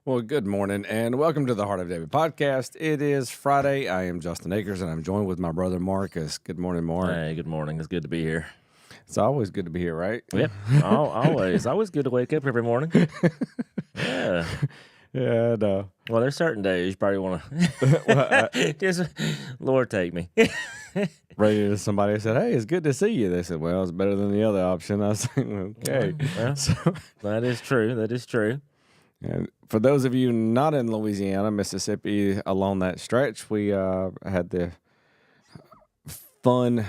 Well, good morning and welcome to the Heart of David podcast. It is Friday. I am Justin Akers and I'm joined with my brother Marcus. Good morning, Mark. Hey, good morning. It's good to be here. It's always good to be here, right? Yep, always. Always good to wake up every morning. Yeah. Yeah, no. Well, there's certain days you probably want to just, Lord, take me. Right, somebody said, "Hey, it's good to see you." They said, "Well, it's better than the other option." I was like, "Okay." Well, So, that is true. That is true. and for those of you not in Louisiana, Mississippi, along that stretch, we had the fun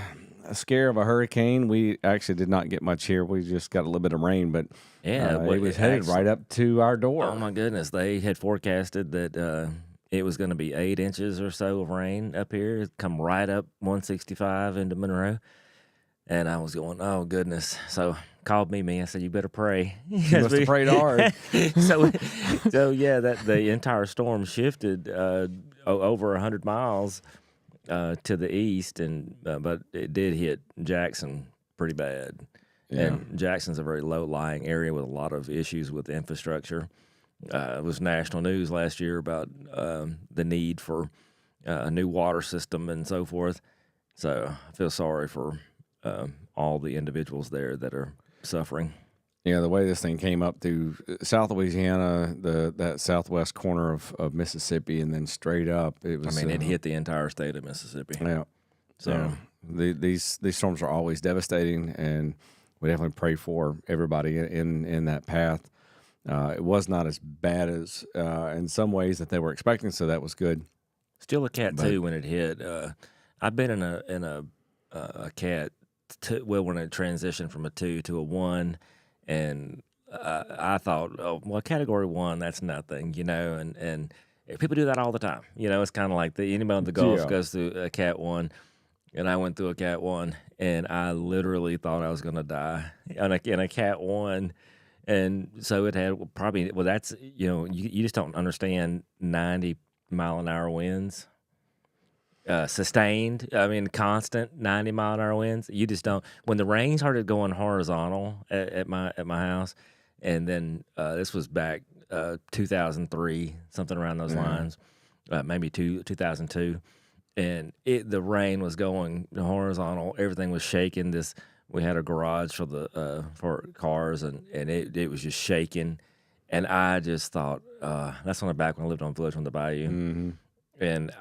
scare of a hurricane. We actually did not get much here. We just got a little bit of rain, but Yeah, it was headed right up to our door. Oh my goodness, they had forecasted that it was going to be 8 inches or so of rain up here. It'd come right up 165 into Monroe, and I was going, "Oh goodness!" So called me. I said, "You better pray." You must have prayed hard. so yeah, that the entire storm shifted over 100 miles to the east, and but it did hit Jackson pretty bad. Yeah. And Jackson's a very low-lying area with a lot of issues with infrastructure. It was national news last year about the need for a new water system and so forth. So I feel sorry for all the individuals there that are suffering. Yeah, the way this thing came up through South Louisiana, that southwest corner of Mississippi, and then straight up, it was. I mean, it hit the entire state of Mississippi. Yeah. So these storms are always devastating, and we definitely pray for everybody in that path. It was not as bad as in some ways that they were expecting, so that was good. still a Cat 2 when it hit. I've been in a Cat 2, well, when it transitioned from a 2 to a 1, and I thought, oh, well, Category 1, that's nothing, and people do that all the time. It's kind of like anybody on the Gulf goes through a Cat 1, and I went through a Cat 1, and I literally thought I was going to die in a Cat 1. And so it had probably, well, that's, you just don't understand 90-mile-an-hour winds. Sustained, constant 90-mile-an-hour winds. You just don't. When the rain started going horizontal at my house, and then this was back 2003, something around those lines, maybe 2002, and the rain was going horizontal. Everything was shaking. We had a garage for cars, and it was just shaking, and I just thought that's back when I lived on Village on the Bayou. Mm-hmm. And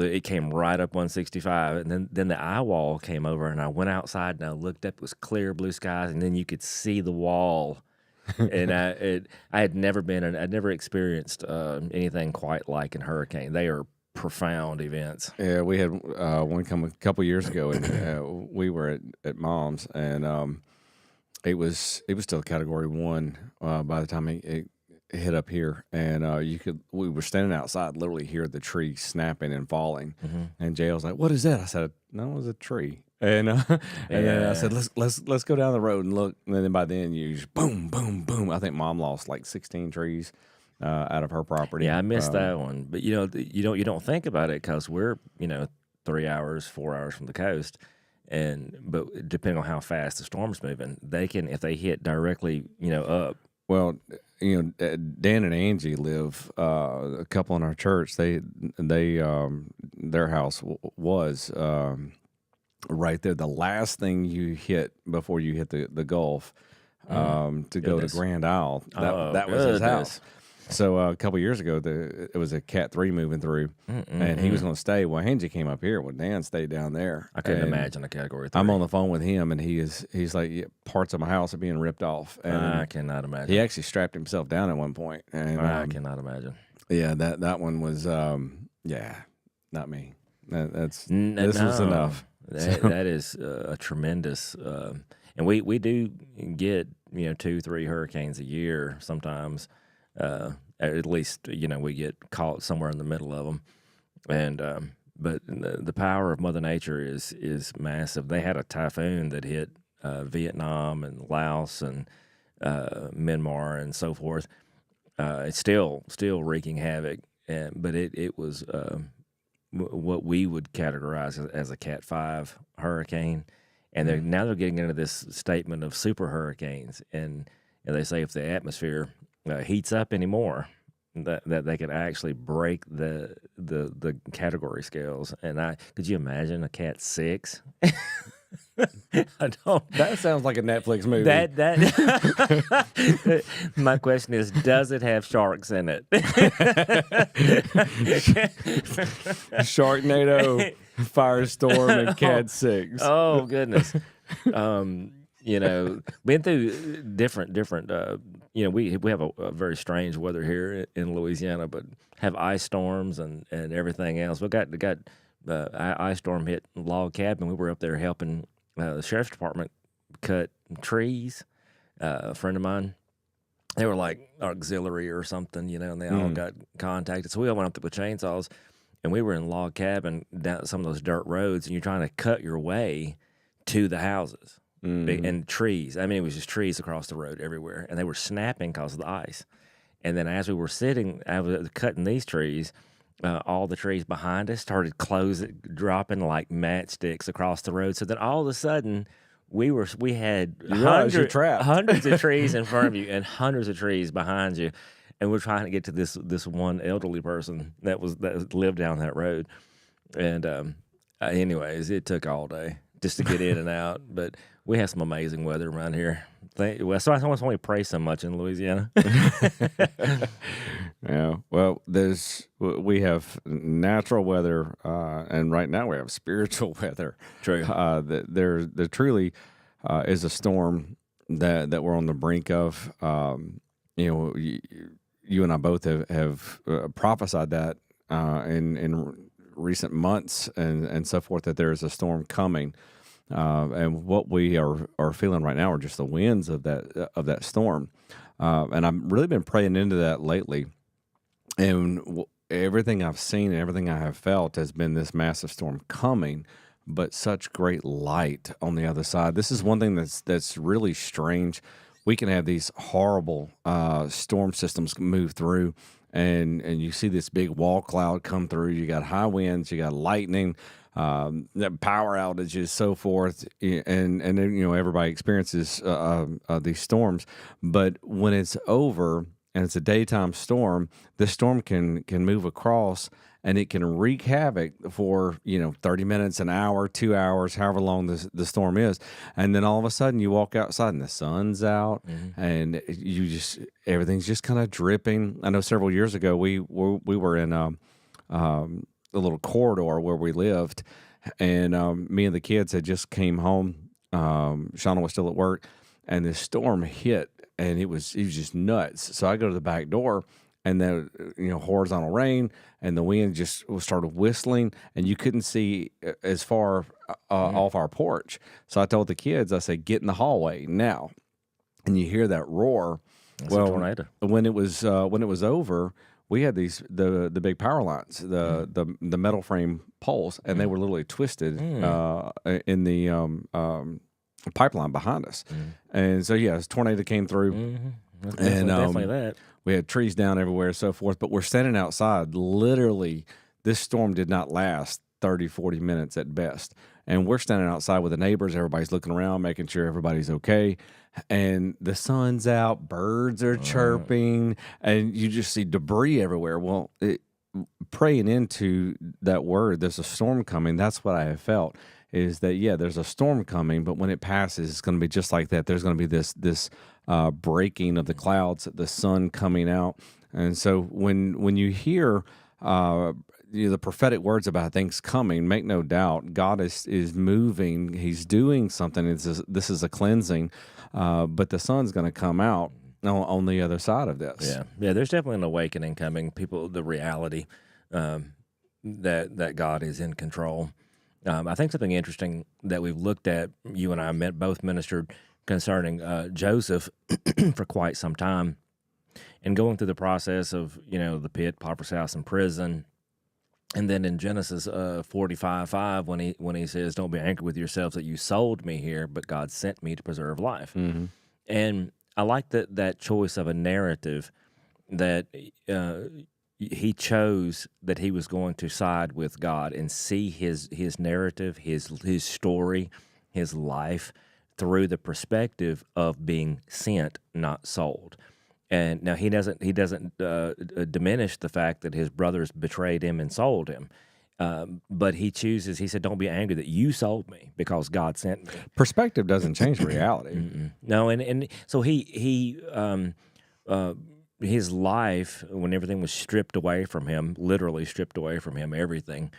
it came right up 165, and then the eye wall came over, and I went outside and I looked up. It was clear blue skies, and then you could see the wall. And I had never I'd never experienced anything quite like a hurricane. They are profound events. Yeah, we had one come a couple years ago, and we were at Mom's, and it was still Category 1 by the time it hit up here, and we were standing outside, literally hear the tree snapping and falling, and Jay was like, "What is that?" I said, "No, it was a tree." And then I said, "Let's go down the road and look." And then by then you just boom, boom, boom. I think Mom lost like 16 trees out of her property. Yeah, I missed that one, but you don't think about it because we're 3 hours, 4 hours from the coast, but depending on how fast the storm's moving, they can, if they hit directly up. Well, Dan and Angie live a couple in our church. They their house was right there. The last thing you hit before you hit the Gulf to go to Grand Isle, that was his house. So a couple years ago, it was a Cat 3 moving through, and he was going to stay. Well, Angie came up here. Well, Dan stayed down there. I couldn't imagine a Category 3. I'm on the phone with him, and he's like, yeah, parts of my house are being ripped off. And I cannot imagine. He actually strapped himself down at one point. And I cannot imagine. Yeah, that one was, not me. This was enough. That is a tremendous, and we do get 2-3 hurricanes a year sometimes. At least we get caught somewhere in the middle of them, and but the power of Mother Nature is massive. They had a typhoon that hit Vietnam and Laos and Myanmar and so forth. It's still wreaking havoc, but it was what we would categorize as a Cat 5 hurricane, and now they're getting into this statement of super hurricanes, and they say if the atmosphere heats up anymore, that they could actually break the category scales. And could you imagine a cat 6? I don't. That sounds like a Netflix movie. That my question is, does it have sharks in it? Sharknado, Firestorm, and Cat 6. Oh goodness. Been through different. We have a very strange weather here in Louisiana, but have ice storms and everything else. We got ice storm hit Log Cabin. We were up there helping the sheriff's department cut trees. A friend of mine, they were like auxiliary or something, and they all got contacted. So we all went up there with chainsaws, and we were in Log Cabin down some of those dirt roads, and you're trying to cut your way to the houses and trees. I mean, it was just trees across the road everywhere, and they were snapping because of the ice. And then as we were cutting these trees, all the trees behind us started dropping like matchsticks across the road. So then all of a sudden, we had hundreds of trees in front of you and hundreds of trees behind you, and we're trying to get to this one elderly person that lived down that road. And anyways, it took all day just to get in and out. But we have some amazing weather around here. So that's why we pray so much in Louisiana. Yeah. Well, we have natural weather, and right now we have spiritual weather. True. There truly is a storm that we're on the brink of. You and I both have prophesied that in recent months and so forth, that there is a storm coming. And what we are feeling right now are just the winds of that storm. And I've really been praying into that lately. And everything I've seen and everything I have felt has been this massive storm coming, but such great light on the other side. This is one thing that's really strange. We can have these horrible storm systems move through, and you see this big wall cloud come through. You got high winds, you got lightning, power outages, so forth, and everybody experiences these storms. But when it's over and it's a daytime storm, this storm can move across, and it can wreak havoc for 30 minutes, an hour, 2 hours, however long the storm is. And then all of a sudden you walk outside and the sun's out, and everything's just kind of dripping. I know several years ago we were in a little corridor where we lived, and me and the kids had just came home. Shauna was still at work, and this storm hit, and it was just nuts. So I go to the back door, and the horizontal rain, and the wind just started whistling, and you couldn't see as far off our porch. So I told the kids, I said, "Get in the hallway now." And you hear that roar. That's a tornado. When it was over, we had the big power lines, the metal frame poles, and they were literally twisted in the pipeline behind us. And so this tornado came through, and definitely that. We had trees down everywhere and so forth. But we're standing outside. Literally, this storm did not last 30, 40 minutes at best. And we're standing outside with the neighbors. Everybody's looking around, making sure everybody's okay. And the sun's out, birds are chirping, and you just see debris everywhere. Well, praying into that word, there's a storm coming. That's what I have felt, is that, there's a storm coming, but when it passes, it's going to be just like that. There's going to be this breaking of the clouds, the sun coming out. And so when you hear the prophetic words about things coming, make no doubt, God is moving. He's doing something. This is a cleansing, but the sun's going to come out on the other side of this. Yeah. There's definitely an awakening coming. The reality that God is in control. I think something interesting that we've looked at, you and I both ministered concerning Joseph for quite some time, and going through the process of the pit, Potiphar's house, and prison. And then in Genesis 45:5, when he says, "Don't be angry with yourselves that you sold me here, but God sent me to preserve life." And I like that choice of a narrative that he chose, that he was going to side with God and see his narrative, his story, his life through the perspective of being sent, not sold. And now he doesn't diminish the fact that his brothers betrayed him and sold him. But he chooses. He said, "Don't be angry that you sold me, because God sent me." Perspective doesn't change reality. No, and so uh, his life, when everything was stripped away from him, literally stripped away from him, everything,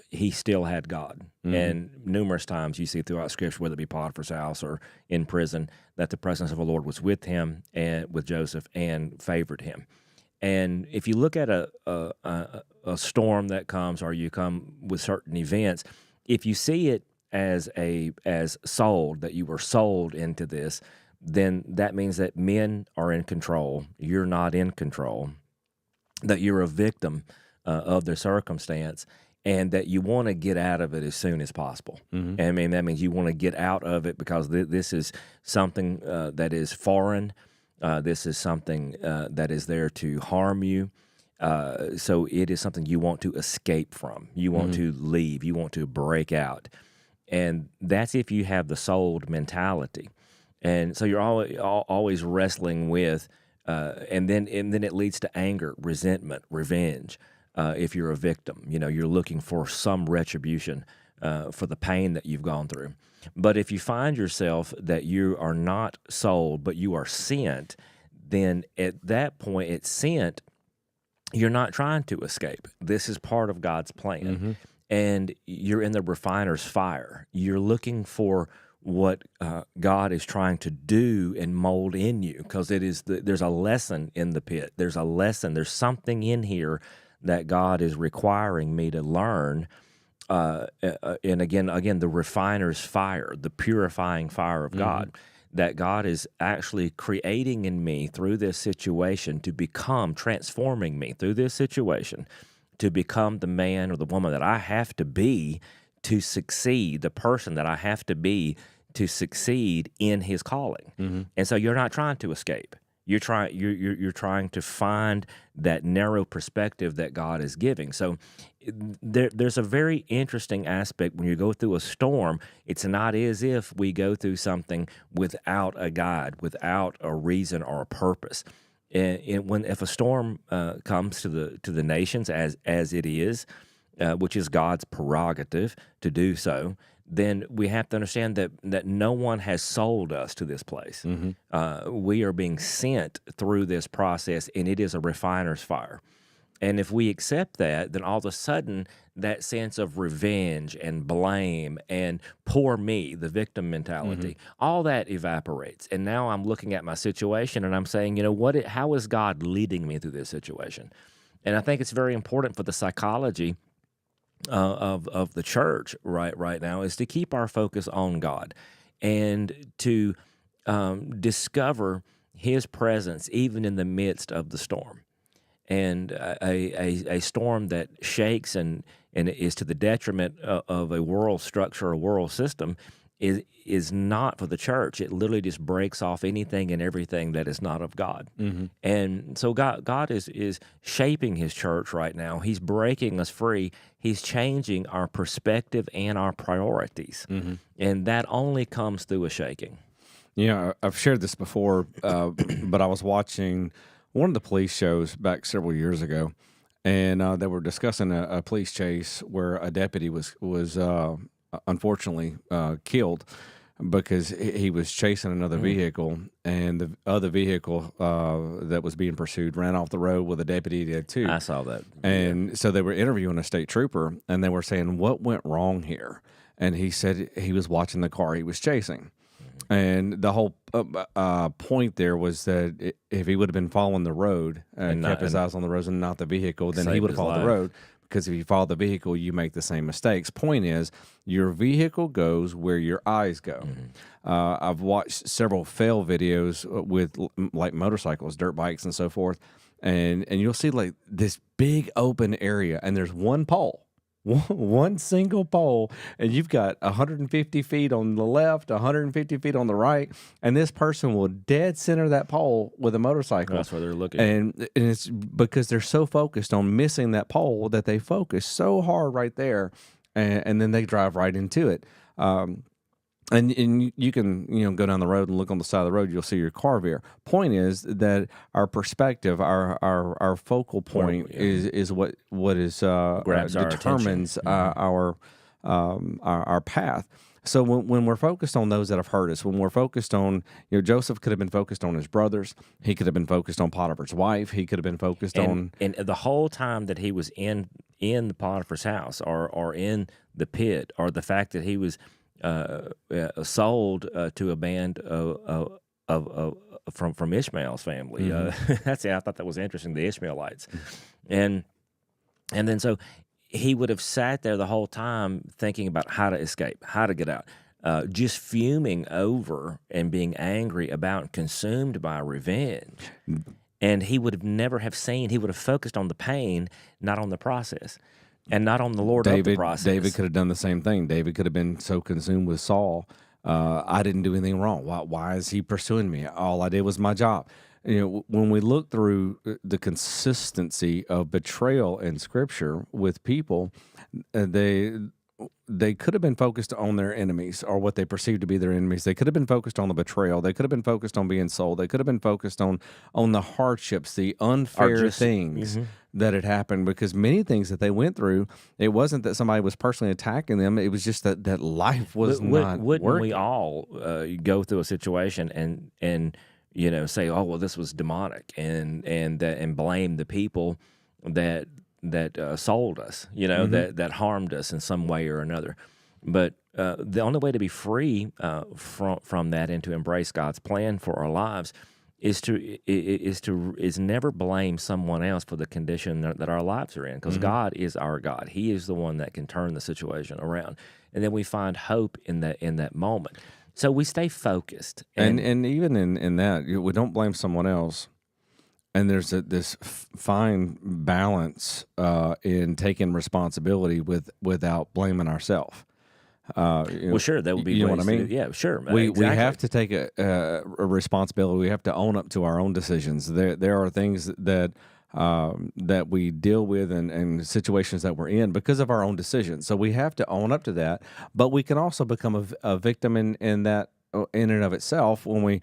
he still had God. And numerous times you see throughout Scripture, whether it be Potiphar's house or in prison, that the presence of the Lord was with him and with Joseph and favored him. And if you look at a storm that comes, or you come with certain events, if you see it as sold, that you were sold into this, then that means that men are in control. You're not in control. That you're a victim of the circumstance, and that you want to get out of it as soon as possible. I mean, that means you want to get out of it because this is something that is foreign. This is something that is there to harm you. So it is something you want to escape from. You want to leave. You want to break out. And that's if you have the sold mentality. And so you're always wrestling with, and then it leads to anger, resentment, revenge. If you're a victim, you're looking for some retribution for the pain that you've gone through. But if you find yourself that you are not sold, but you are sent, then at that point, it's sent. You're not trying to escape. This is part of God's plan. And you're in the refiner's fire. You're looking for what God is trying to do and mold in you, because there's a lesson in the pit. There's a lesson. There's something in here that God is requiring me to learn. And again, the refiner's fire, the purifying fire of God, that God is actually creating in me through this situation to become, transforming me through this situation to become the man or the woman that I have to be to succeed, the person that I have to be to succeed in His calling. And so you're not trying to escape. You're trying to find that narrow perspective that God is giving. So there's a very interesting aspect when you go through a storm. It's not as if we go through something without a guide, without a reason or a purpose. And if a storm comes to the nations as it is, which is God's prerogative to do so, then we have to understand that no one has sold us to this place. We are being sent through this process, and it is a refiner's fire. And if we accept that, then all of a sudden that sense of revenge and blame and poor me, the victim mentality, all that evaporates. And now I'm looking at my situation and I'm saying, how is God leading me through this situation? And I think it's very important for the psychology of the church right now is to keep our focus on God and to discover His presence even in the midst of the storm. And a storm that shakes and is to the detriment of a world structure, a world system, is not for the church. It literally just breaks off anything and everything that is not of God. And so God is shaping His church right now. He's breaking us free. He's changing our perspective and our priorities. And that only comes through a shaking. I've shared this before, but I was watching one of the police shows back several years ago, and they were discussing a police chase where a deputy was unfortunately killed because he was chasing another vehicle, and the other vehicle that was being pursued ran off the road with a deputy did too. I saw that. And so they were interviewing a state trooper, and they were saying, what went wrong here? And he said he was watching the car he was chasing. And the whole point there was that if he would have been following the road and kept his eyes on the road and not the vehicle, then he would have followed the road. Because if you follow the vehicle, you make the same mistakes. Point is, your vehicle goes where your eyes go. I've watched several fail videos with like motorcycles, dirt bikes, and so forth, and you'll see like this big open area, and there's one pole. One single pole, and you've got 150 feet on the left, 150 feet on the right, and this person will dead center that pole with a motorcycle. That's where they're looking. And it's because they're so focused on missing that pole that they focus so hard right there, and then they drive right into it. And you can go down the road and look on the side of the road. You'll see your car veer. Point is that our perspective, our focal point is what is grabs our attention. determines our path. So when we're focused on those that have hurt us, when we're focused on, Joseph could have been focused on his brothers. He could have been focused on Potiphar's wife. He could have been focused on. And the whole time that he was in the Potiphar's house, or in the pit, or the fact that he was sold to a band from Ishmael's family. I thought that was interesting, the Ishmaelites, and then so he would have sat there the whole time thinking about how to escape, how to get out, just fuming over and being angry about and consumed by revenge. And he would have never have seen. He would have focused on the pain, not on the process. And not on the Lord of the process. David could have done the same thing. David could have been so consumed with Saul. I didn't do anything wrong. Why is he pursuing me? All I did was my job. When we look through the consistency of betrayal in Scripture with people, they could have been focused on their enemies, or what they perceived to be their enemies. They could have been focused on the betrayal. They could have been focused on being sold. They could have been focused on the hardships, the unfair things that had happened, because many things that they went through, it wasn't that somebody was personally attacking them. It was just that life was not wouldn't working. We all go through a situation and say, oh, well, this was demonic, and blame the people that sold us, that harmed us in some way or another. But the only way to be free from that and to embrace God's plan for our lives is never blame someone else for the condition that our lives are in, because God is our God. He is the one that can turn the situation around, and then we find hope in that moment. So we stay focused, and even in that, we don't blame someone else. And there's this fine balance in taking responsibility without blaming ourselves. Well, sure, that would be. You know what I mean? Yeah, sure. We have to take a responsibility. We have to own up to our own decisions. There are things that we deal with and situations that we're in because of our own decisions. So we have to own up to that. But we can also become a victim in that. In and of itself, when we,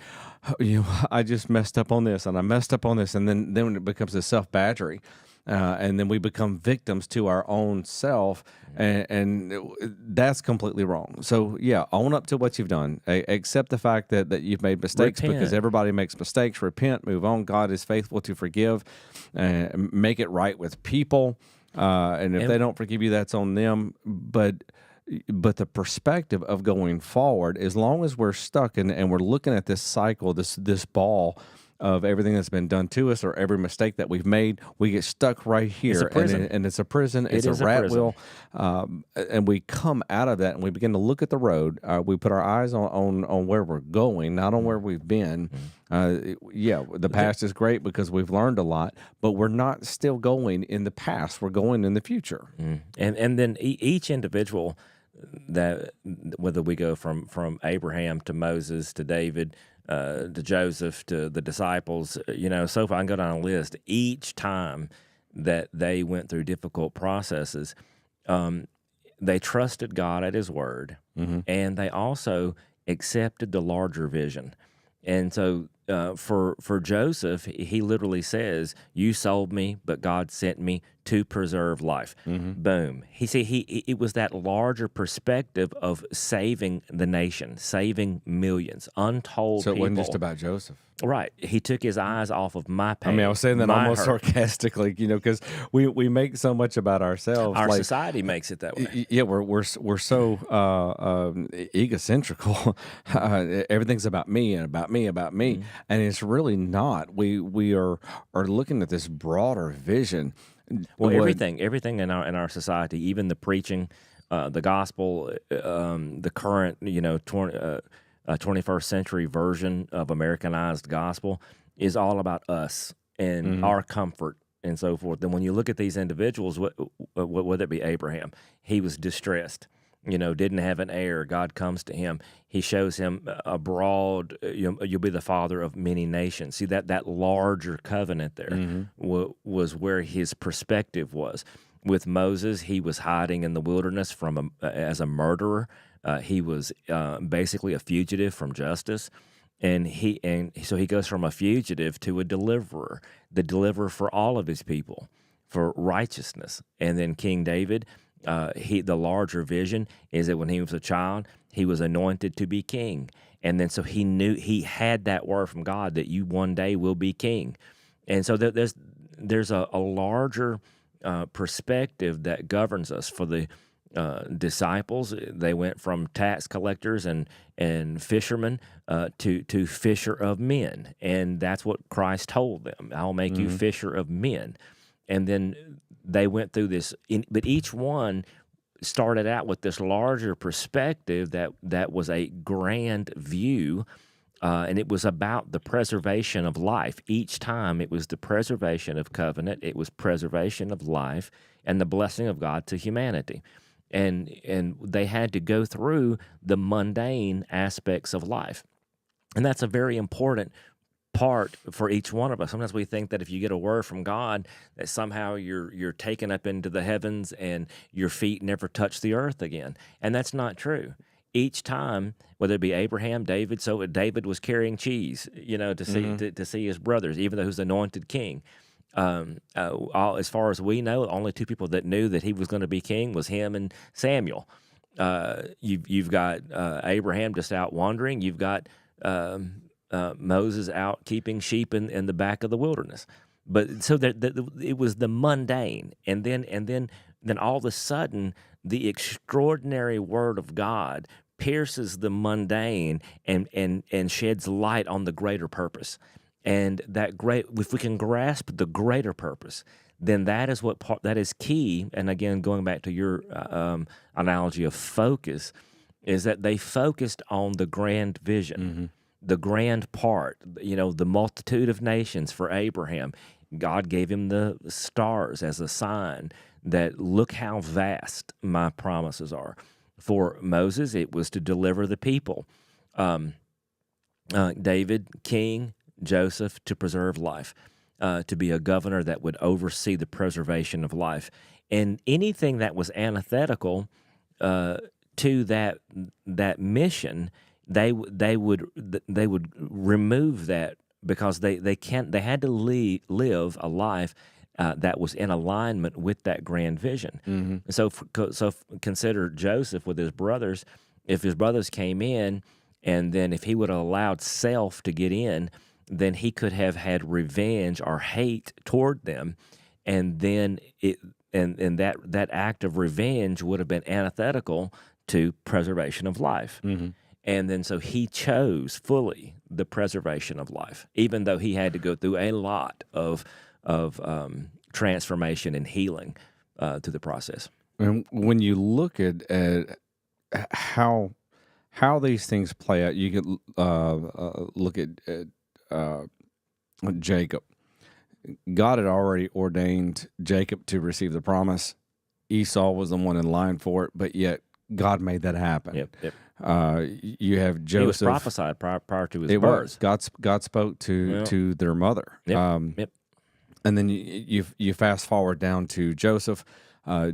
I just messed up on this and I messed up on this, and then it becomes a self-battery, and then we become victims to our own self, and that's completely wrong. So yeah, own up to what you've done. Accept the fact that you've made mistakes, because everybody makes mistakes. Repent, move on. God is faithful to forgive, make it right with people, and if they don't forgive you, that's on them. But the perspective of going forward, as long as we're stuck and we're looking at this cycle, this ball of everything that's been done to us, or every mistake that we've made, we get stuck right here. It's a prison. And it's a prison. It's a rat wheel. And we come out of that and we begin to look at the road. We put our eyes on where we're going, not on where we've been. The past is great because we've learned a lot, but we're not still going in the past. We're going in the future. And then each individual, that whether we go from Abraham to Moses to David to Joseph to the disciples, so far I can go down a list. Each time that they went through difficult processes, they trusted God at His word, and they also accepted the larger vision. And so for Joseph, he literally says, "You sold me, but God sent me to preserve life." Boom. It was that larger perspective of saving the nation, saving millions, untold people. So it wasn't just about Joseph. Right. He took his eyes off of my pain. I was saying that almost sarcastically, because we make so much about ourselves. Our society makes it that way. Yeah, we're so egocentrical. Everything's about me and about me, and it's really not. We are looking at this broader vision. Well, everything in our society, even the preaching, the gospel, the current 21st century version of Americanized gospel is all about us and our comfort and so forth. And when you look at these individuals, whether it be Abraham, he was distressed, didn't have an heir. God comes to him. He shows him a broad, you'll be the father of many nations. See, that larger covenant there was where his perspective was. With Moses, he was hiding in the wilderness as a murderer. He was basically a fugitive from justice. So he goes from a fugitive to a deliverer, the deliverer for all of his people, for righteousness. And then King David, the larger vision is that when he was a child, he was anointed to be king. And then so he knew he had that word from God that you one day will be king. And so there's a larger perspective that governs us. For the disciples, they went from tax collectors and fishermen to fisher of men, and that's what Christ told them. I'll make you fisher of men. And then they went through this, but each one started out with this larger perspective that was a grand view, and it was about the preservation of life. Each time it was the preservation of covenant, it was preservation of life, and the blessing of God to humanity. And they had to go through the mundane aspects of life. And that's a very important part for each one of us. Sometimes we think that if you get a word from God, that somehow you're taken up into the heavens and your feet never touch the earth again. And that's not true. Each time, whether it be Abraham, David, so David was carrying cheese, to see his brothers, even though he was anointed king. As far as we know, only two people that knew that he was going to be king was him and Samuel. You've got Abraham just out wandering. You've got Moses out keeping sheep in the back of the wilderness. But so it was the mundane, and then all of a sudden the extraordinary word of God pierces the mundane and sheds light on the greater purpose. And if we can grasp the greater purpose, then that is that is key. And again, going back to your analogy of focus, is that they focused on the grand vision, the grand part. The multitude of nations for Abraham. God gave him the stars as a sign that look how vast my promises are. For Moses, it was to deliver the people. David, king. Joseph, to preserve life, to be a governor that would oversee the preservation of life. And anything that was antithetical to that mission, they would remove that, because they had to live a life that was in alignment with that grand vision. So consider Joseph with his brothers. If his brothers came in, and then if he would have allowed self to get in, then he could have had revenge or hate toward them, and then that act of revenge would have been antithetical to preservation of life. And then so he chose fully the preservation of life, even though he had to go through a lot of transformation and healing through the process. And when you look at how these things play out, you can look at Jacob. God had already ordained Jacob to receive the promise. Esau was the one in line for it, but yet God made that happen. Yep. You have Joseph. He was prophesied prior to his birth. God spoke to their mother. Yep. And then you fast forward down to Joseph.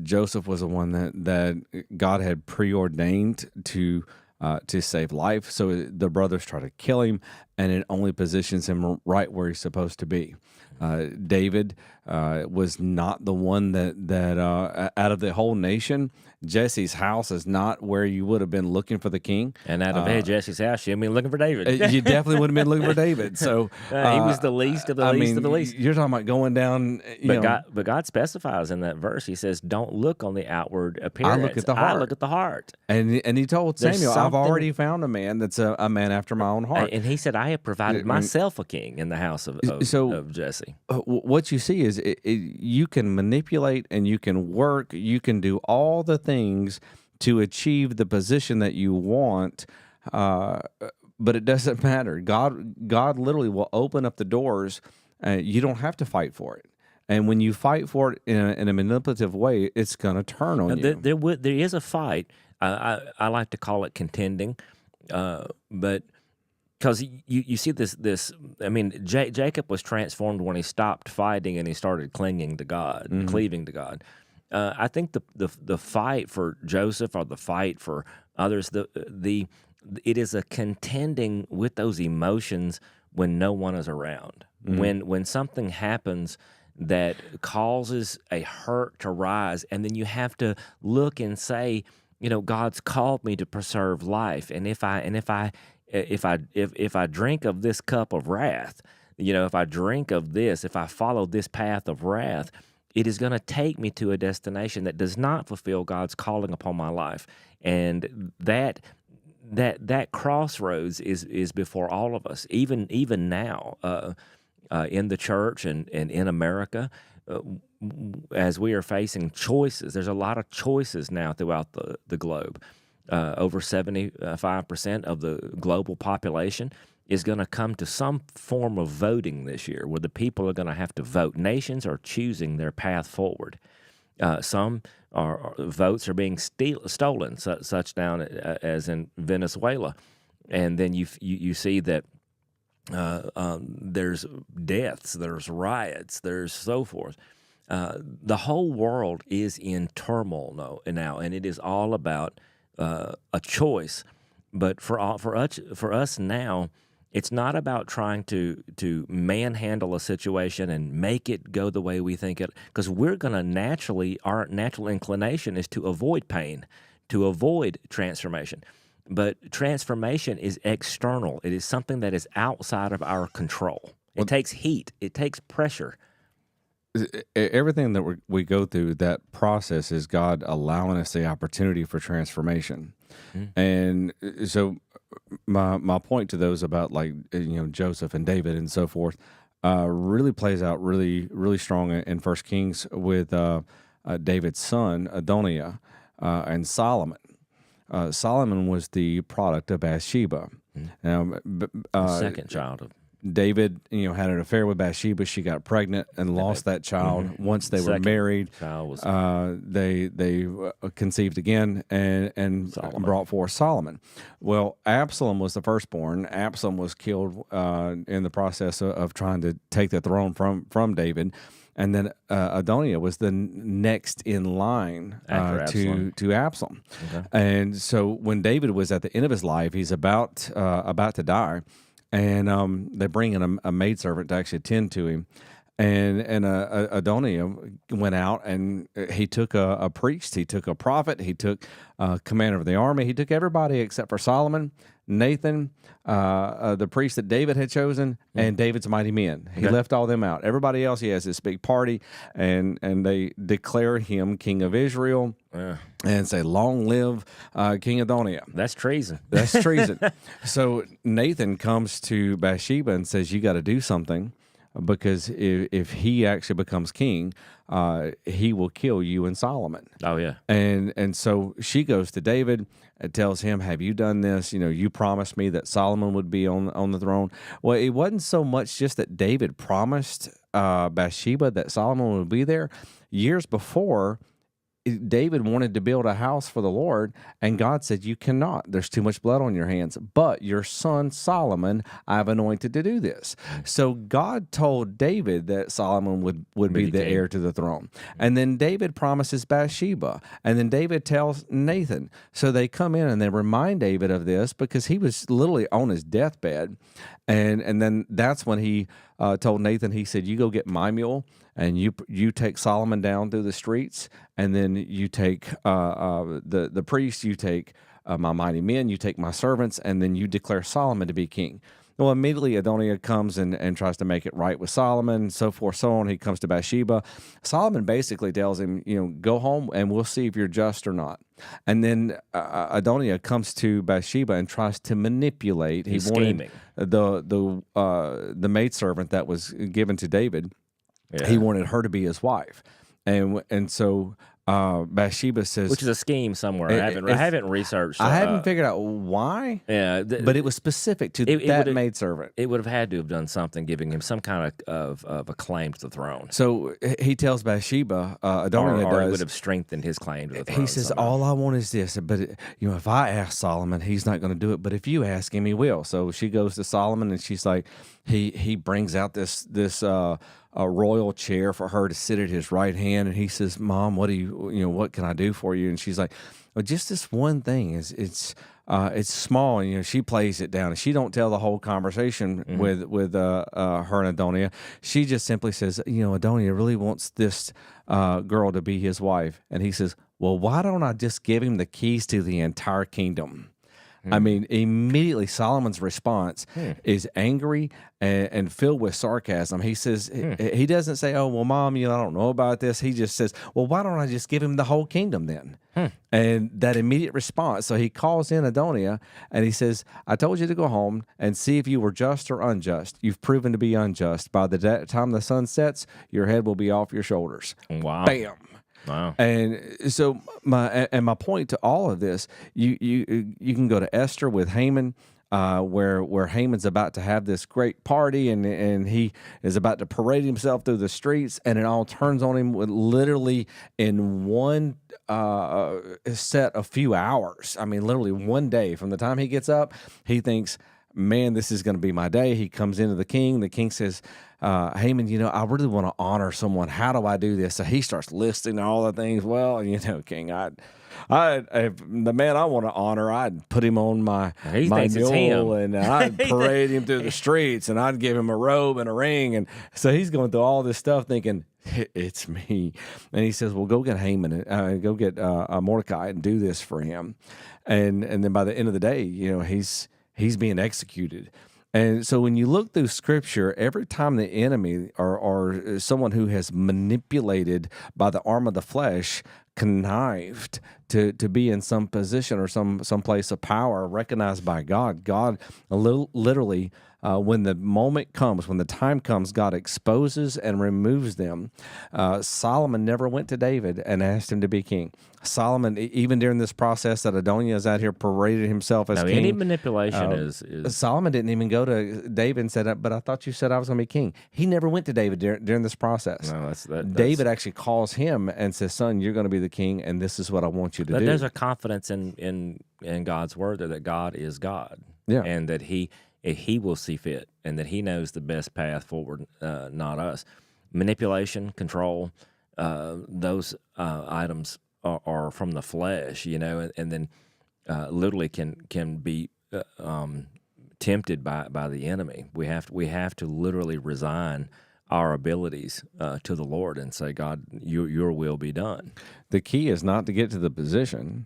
Joseph was the one that God had preordained to save life. So the brothers try to kill him, and it only positions him right where he's supposed to be. David was not the one that out of the whole nation, Jesse's house is not where you would have been looking for the king. And out of Jesse's house, you'd be looking for David. You definitely would have been looking for David. So he was the least of the least of the least. You're talking about going down. But God specifies in that verse. He says, "Don't look on the outward appearance. I look at the heart. I look at the heart." And he told Samuel, "I've already found a man that's a man after my own heart." And he said, "I have provided myself a king in the house of Jesse." What you see is you can manipulate and you can work, you can do all the things to achieve the position that you want, but it doesn't matter. God literally will open up the doors. You don't have to fight for it. And when you fight for it in a manipulative way, it's going to turn on you. There is a fight. I like to call it contending, but because you see this. I mean, Jacob was transformed when he stopped fighting and he started clinging to God, cleaving to God. I think the fight for Joseph or the fight for others, it is a contending with those emotions when no one is around. When something happens that causes a hurt to rise, and then you have to look and say, God's called me to preserve life, and if I drink of this cup of wrath, if I drink of this, if I follow this path of wrath, it is going to take me to a destination that does not fulfill God's calling upon my life, and that crossroads is before all of us, even now in the church and in America. As we are facing choices, there's a lot of choices now throughout the globe. Over 75% of the global population is going to come to some form of voting this year, where the people are going to have to vote. Nations are choosing their path forward. Some votes are being stolen, such down as in Venezuela, and then you see that there's deaths, there's riots, there's so forth. The whole world is in turmoil now, and it is all about a choice. But for us now, it's not about trying to manhandle a situation and make it go the way we think it, because we're going to our natural inclination is to avoid pain, to avoid transformation. But transformation is external. It is something that is outside of our control. It takes heat. It takes pressure. Everything that we go through, that process is God allowing us the opportunity for transformation. And so my point to those about Joseph and David and so forth really plays out really, really strong in 1 Kings with David's son, Adoniah, and Solomon. Solomon was the product of Bathsheba. Now, Second child of David, had an affair with Bathsheba. She got pregnant and lost that child. Once they were married, they conceived again and brought forth Solomon. Well, Absalom was the firstborn. Absalom was killed in the process of trying to take the throne from David. And then Adoniah was the next in line to Absalom. Okay. And so when David was at the end of his life, he's about to die, and they bring in a maidservant to actually attend to him. And Adoniah went out, and he took a priest, he took a prophet, he took a commander of the army, he took everybody except for Solomon, Nathan, the priest that David had chosen, and David's mighty men. He left all them out. Everybody else, he has this big party, and they declare him king of Israel and say, "Long live King Adoniah." That's treason. That's treason. So Nathan comes to Bathsheba and says, "You got to do something, because if he actually becomes king, he will kill you and Solomon." Oh, yeah. And so she goes to David and tells him, "Have you done this? You promised me that Solomon would be on the throne." Well, it wasn't so much just that David promised Bathsheba that Solomon would be there. Years before, David wanted to build a house for the Lord, and God said, "You cannot. There's too much blood on your hands. But your son Solomon, I've anointed to do this." So God told David that Solomon would be the heir to the throne. And then David promises Bathsheba. And then David tells Nathan. So they come in and they remind David of this, because he was literally on his deathbed. And then that's when he told Nathan, he said, "You go get my mule, and you take Solomon down through the streets, and then you take the priest, you take my mighty men, you take my servants, and then you declare Solomon to be king." Well, immediately Adoniah comes and tries to make it right with Solomon, so forth, so on. He comes to Bathsheba. Solomon basically tells him, "Go home and we'll see if you're just or not." And then Adoniah comes to Bathsheba and tries to manipulate. He's scheming. The maidservant that was given to David. Yeah. He wanted her to be his wife. And so Bathsheba says, which is a scheme somewhere. I haven't researched. I haven't figured out why. Yeah, but it was specific to that maidservant. It would have had to have done something, giving him some kind of a claim to the throne. So he tells Bathsheba, Adoniah or he would have strengthened his claim to the throne. He says, somehow. "All I want is this, but if I ask Solomon, he's not going to do it. But if you ask him, he will." So she goes to Solomon, and she's like, he brings out this a royal chair for her to sit at his right hand. And he says, "Mom, what can I do for you?" And she's like, "Well, just this one thing. It's small." And she plays it down, and she don't tell the whole conversation with her and Adonia. She just simply says, "Adonia really wants this girl to be his wife." And he says, "Well, why don't I just give him the keys to the entire kingdom?" I mean, immediately Solomon's response is angry and filled with sarcasm. He says, he doesn't say, "Oh, well, Mom, I don't know about this." He just says, "Well, why don't I just give him the whole kingdom then?" And that immediate response. So he calls in Adonia and he says, "I told you to go home and see if you were just or unjust. You've proven to be unjust. By the time the sun sets, your head will be off your shoulders." Wow. Bam. Wow. And so my point to all of this, you can go to Esther with Haman, where Haman's about to have this great party, and he is about to parade himself through the streets, and it all turns on him with literally in one set of few hours. I mean, literally one day from the time he gets up, he thinks, "Man, this is going to be my day." He comes into the king. The king says, "Haman, I really want to honor someone. How do I do this?" So he starts listing all the things. "Well, King, if the man I want to honor, I'd put him on my mule, and I'd parade him through the streets, and I'd give him a robe and a ring." And so he's going through all this stuff thinking, "It's me." And he says, "Well, go get Haman, go get Mordecai and do this for him." And then by the end of the day, he's being executed. And so when you look through Scripture, every time the enemy or someone who has manipulated by the arm of the flesh, connived to be in some position or some place of power recognized by God literally, when the moment comes, when the time comes, God exposes and removes them. Solomon never went to David and asked him to be king. Solomon, even during this process that Adoniah is out here paraded himself as king. Any manipulation is Solomon didn't even go to David and said, "But I thought you said I was going to be king." He never went to David during this process. No, that's David actually calls him and says, "Son, you're going to be the king, and this is what I want you to do." There's a confidence in God's word that God is God, and that He will see fit, and that He knows the best path forward, not us. Manipulation, control, those items are from the flesh, and then literally can be tempted by the enemy. We have to literally resign our abilities to the Lord and say, "God, your will be done." The key is not to get to the position.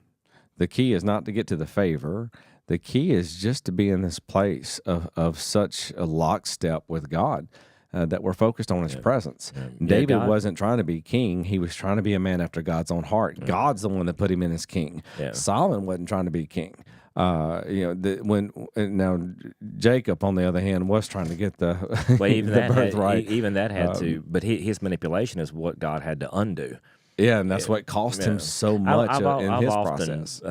The key is not to get to the favor. The key is just to be in this place of such a lockstep with God that we're focused on His presence. David wasn't trying to be king. He was trying to be a man after God's own heart. God's the one that put him in as king. Solomon wasn't trying to be king. Now Jacob, on the other hand, was trying to get the birthright. Even that had to, but his manipulation is what God had to undo. Yeah, and that's what cost him so much in his process.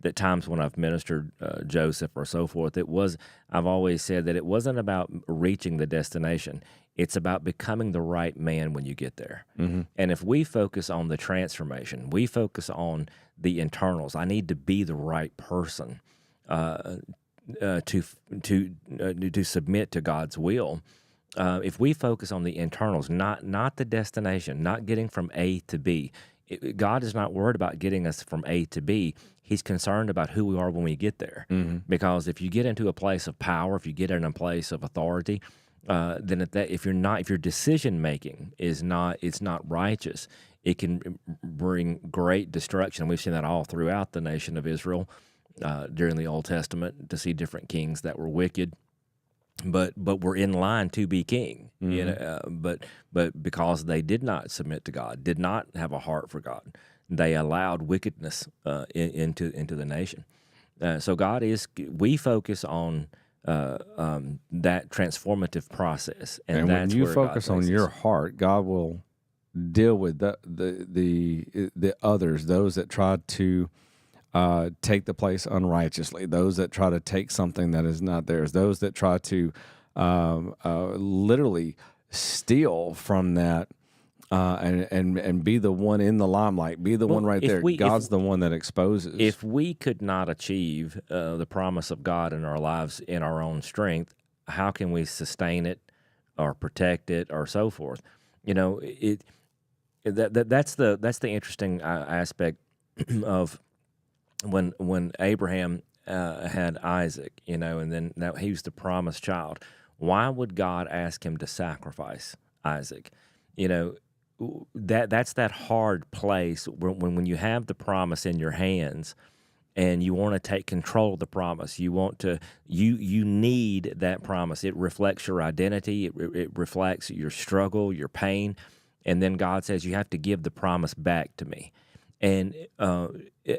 At times when I've ministered Joseph or so forth, I've always said that it wasn't about reaching the destination. It's about becoming the right man when you get there. Mm-hmm. And if we focus on the transformation, we focus on the internals. I need to be the right person to submit to God's will. If we focus on the internals, not the destination, not getting from A to B, God is not worried about getting us from A to B. He's concerned about who we are when we get there. Mm-hmm. Because if you get into a place of power, if you get in a place of authority, then if your decision making is not righteous, it can bring great destruction. We've seen that all throughout the nation of Israel during the Old Testament, to see different kings that were wicked. But we're in line to be king, mm-hmm. But because they did not submit to God, did not have a heart for God, they allowed wickedness into the nation. So we focus on that transformative process, and that's when you where focus on your heart, God will deal with the others, those that try to take the place unrighteously, those that try to take something that is not theirs, those that try to literally steal from that and be the one in the limelight, be the one right there. God's the one that exposes. If we could not achieve the promise of God in our lives in our own strength, how can we sustain it or protect it or so forth. You know, that's the interesting aspect of when Abraham had Isaac, you know, and then now he was the promised child. Why would God ask him to sacrifice Isaac? You know, that's that hard place when you have the promise in your hands and you want to take control of the promise. You want to you need that promise. It reflects your identity. It reflects your struggle, your pain, and then God says you have to give the promise back to me. And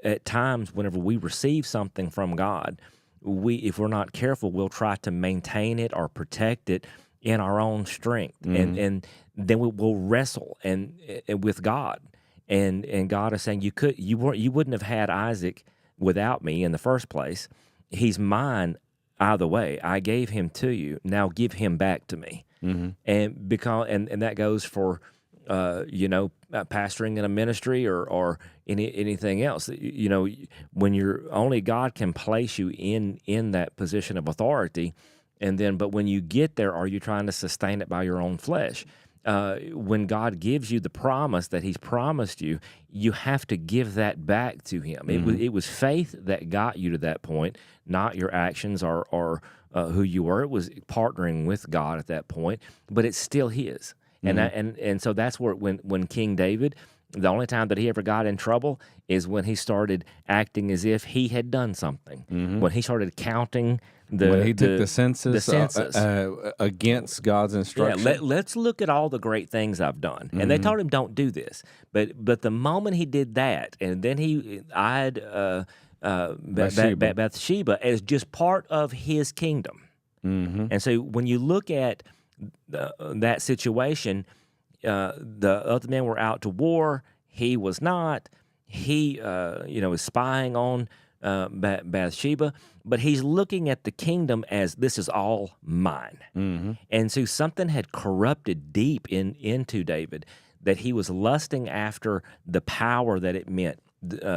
at times, whenever we receive something from God, if we're not careful, we'll try to maintain it or protect it in our own strength, and then we'll wrestle and with God, and God is saying you wouldn't have had Isaac without me in the first place. He's mine either way. I gave him to you. Now give him back to me. And because and that goes for pastoring in a ministry or anything else. You know, when you're only God can place you in that position of authority, and then but when you get there, are you trying to sustain it by your own flesh? When God gives you the promise that He's promised you, you have to give that back to Him. It was faith that got you to that point, not your actions or who you were. It was partnering with God at that point, but it's still His. And so that's where when King David, the only time that he ever got in trouble is when he started acting as if he had done something. When he started counting when he took the census, against God's yeah, instruction. let's look at all the great things I've done. And they told him, don't do this. But the moment he did that, and then he eyed Bathsheba as just part of his kingdom. And so when you look at that situation, the other men were out to war. He was not. He, was spying on Bathsheba, but he's looking at the kingdom as this is all mine. And so something had corrupted deep into David, that he was lusting after the power that it meant,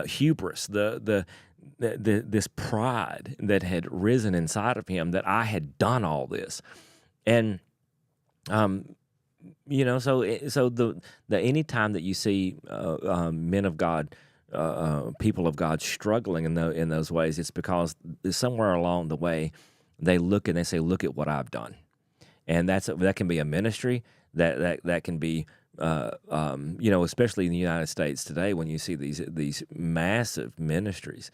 hubris, this pride that had risen inside of him, that I had done all this. And so the any time that you see men of God, people of God struggling in those ways, it's because somewhere along the way they look and they say, "Look at what I've done," and that can be a ministry, that can be, especially in the United States today when you see these massive ministries.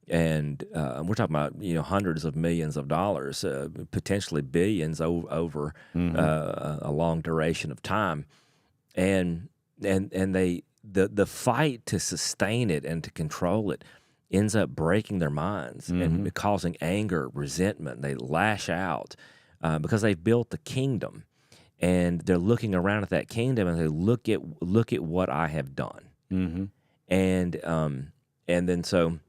And we're talking about hundreds of millions of dollars, potentially billions over a long duration of time, and the fight to sustain it and to control it ends up breaking their minds and causing anger, resentment. They lash out because they've built the kingdom, and they're looking around at that kingdom and they look at what I have done, and then so.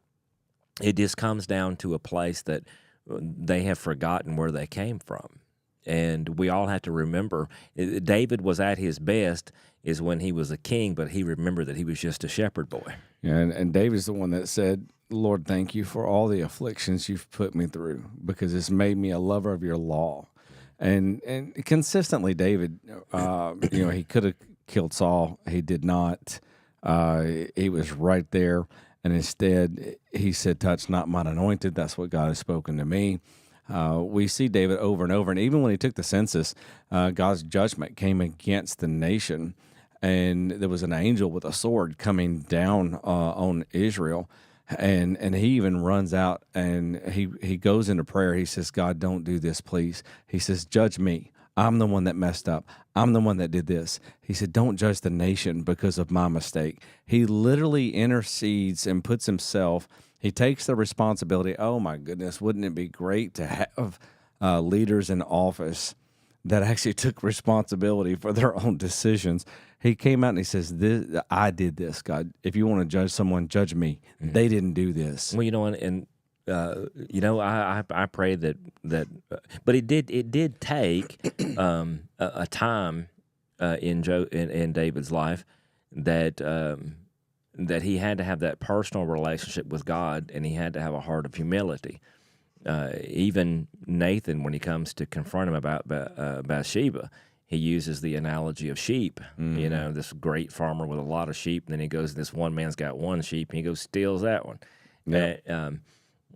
It just comes down to a place that they have forgotten where they came from. And we all have to remember, David was at his best is when he was a king, but he remembered that he was just a shepherd boy. Yeah, and David's the one that said, "Lord, thank you for all the afflictions you've put me through, because it's made me a lover of your law." And consistently, David, he could have killed Saul. He did not. He was right there. And instead, he said, "Touch not mine anointed." That's what God has spoken to me. We see David over and over. And even when he took the census, God's judgment came against the nation. And there was an angel with a sword coming down on Israel. And he even runs out and he goes into prayer. He says, "God, don't do this, please." He says, "Judge me. I'm the one that messed up. I'm the one that did this." He said, "Don't judge the nation because of my mistake." He literally intercedes and puts himself, he takes the responsibility. Oh my goodness, wouldn't it be great to have leaders in office that actually took responsibility for their own decisions? He came out and he says, "I did this, God. If you want to judge someone, judge me. They didn't do this." Well, I pray that, but it did take a time in David's life that he had to have that personal relationship with God, and he had to have a heart of humility. Even Nathan, when he comes to confront him about Bathsheba, he uses the analogy of sheep. You know, this great farmer with a lot of sheep, and then he goes, this one man's got one sheep, and he goes steals that one. Yeah.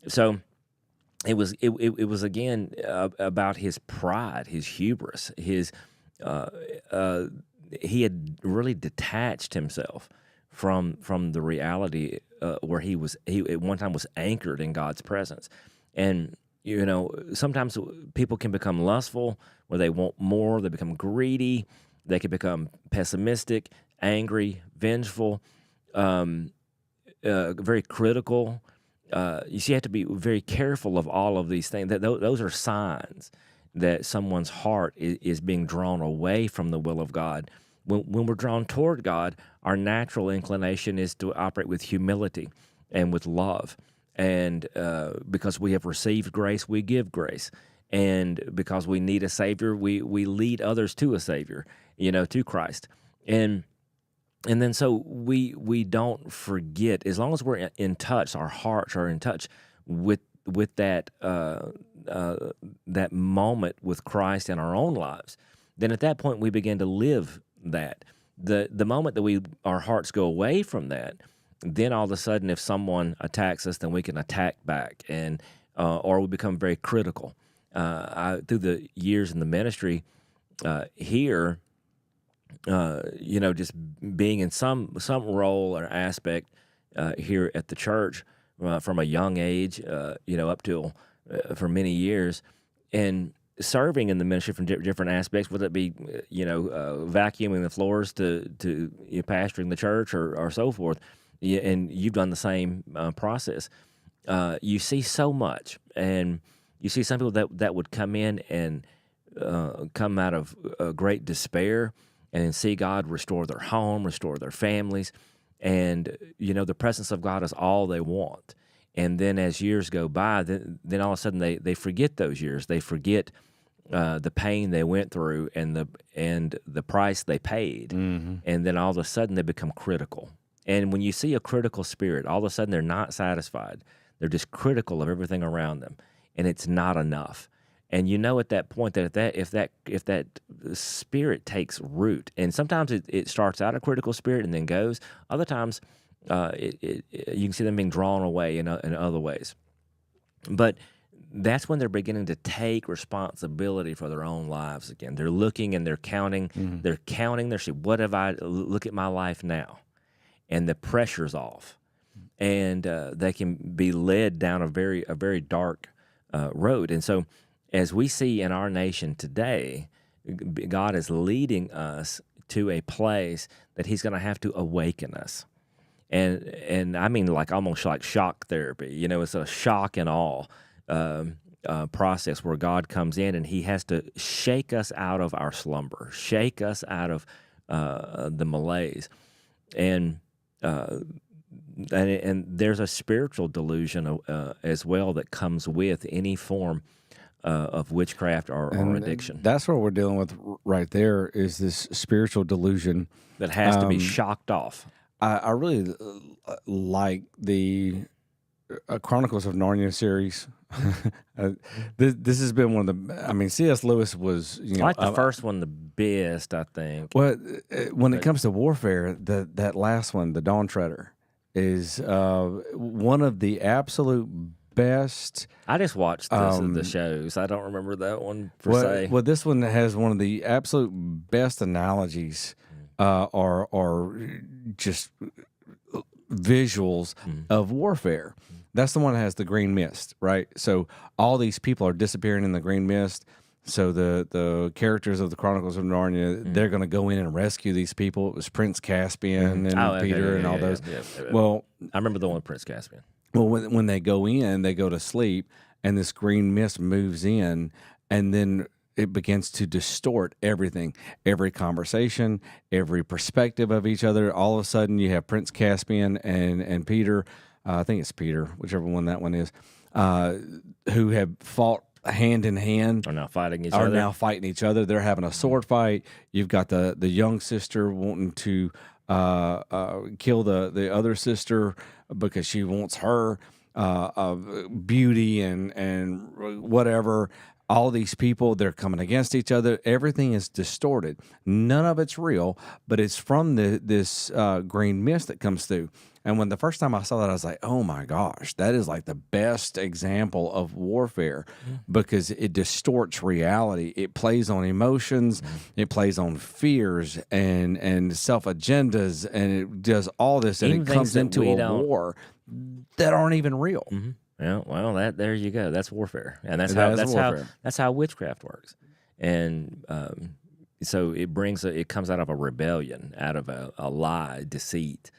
So it was again about his pride, his hubris, his he had really detached himself from the reality where he at one time was anchored in God's presence. And you know, sometimes people can become lustful, where they want more, they become greedy, they can become pessimistic, angry, vengeful, very critical. You see, you have to be very careful of all of these things. Those are signs that someone's heart is being drawn away from the will of God. When we're drawn toward God, our natural inclination is to operate with humility and with love. And because we have received grace, we give grace. And because we need a Savior, we lead others to a Savior, you know, to Christ. And then so we don't forget, as long as we're in touch, our hearts are in touch with that that moment with Christ in our own lives. Then at that point we begin to live that. The moment that our hearts go away from that, then all of a sudden, if someone attacks us, then we can attack back, and or we become very critical. Through the years in the ministry here, you know, just being in some role or aspect here at the church from a young age, you know, up till for many years, and serving in the ministry from different aspects, whether it be you know vacuuming the floors to you know, pastoring the church or so forth. Yeah, and you've done the same process. You see so much, and you see some people that would come in and come out of great despair, and then see God restore their home, restore their families, and you know the presence of God is all they want. And then as years go by, then all of a sudden they forget those years. They forget the pain they went through and the price they paid, and then all of a sudden they become critical. And when you see a critical spirit, all of a sudden they're not satisfied. They're just critical of everything around them, and it's not enough. And you know at that point that if that spirit takes root, and sometimes it starts out a critical spirit and then goes. Other times, you can see them being drawn away in other ways. But that's when they're beginning to take responsibility for their own lives again. They're looking and they're counting. They're counting their sheep. What have I? Look at my life now. And the pressure's off, and they can be led down a very dark road. And so, as we see in our nation today, God is leading us to a place that He's going to have to awaken us, and I mean like almost like shock therapy. You know, it's a shock and awe process where God comes in and He has to shake us out of our slumber, shake us out of the malaise, and there's a spiritual delusion as well that comes with any form of witchcraft or addiction. That's what we're dealing with right there, is this spiritual delusion that has to be shocked off. I really like the Chronicles of Narnia series. This has been one of the. I mean, C.S. Lewis was. You know, I like the first one the best, I think. Well, when it comes to warfare, that last one, the Dawn Treader, is one of the absolute best. I just watched the shows. I don't remember that one per se. Well, this one has one of the absolute best analogies, or just visuals of warfare. That's the one that has the green mist, right? So all these people are disappearing in the green mist. So the characters of the Chronicles of Narnia, they're going to go in and rescue these people. It was Prince Caspian and Peter and all those. Yeah. Well, I remember the one with Prince Caspian. Well, when they go in, they go to sleep, and this green mist moves in, and then it begins to distort everything, every conversation, every perspective of each other. All of a sudden, you have Prince Caspian and Peter. I think it's Peter, whichever one that one is, who have fought hand in hand. Are now fighting each other. They're having a sword fight. You've got the young sister wanting to kill the other sister because she wants her. of beauty and whatever. All these people, they're coming against each other. Everything is distorted. None of it's real, but it's from this green mist that comes through. And when the first time I saw that, I was like, oh my gosh, that is like the best example of warfare because it distorts reality. It plays on emotions, it plays on fears and self agendas, and it does all this, and Even it things comes that into we a don't. war that aren't even real. Yeah, well, there you go. That's warfare, and That is warfare. that's how witchcraft works. And so it comes out of a rebellion, out of a lie, deceit.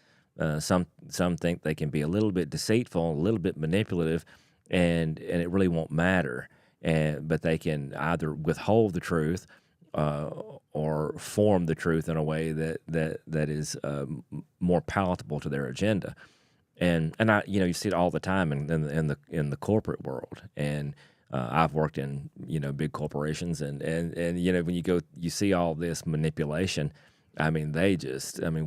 Some think they can be a little bit deceitful, a little bit manipulative, and it really won't matter. But they can either withhold the truth or form the truth in a way that is more palatable to their agenda. And you see it all the time in the corporate world. And I've worked in big corporations, and when you see all this manipulation. I mean,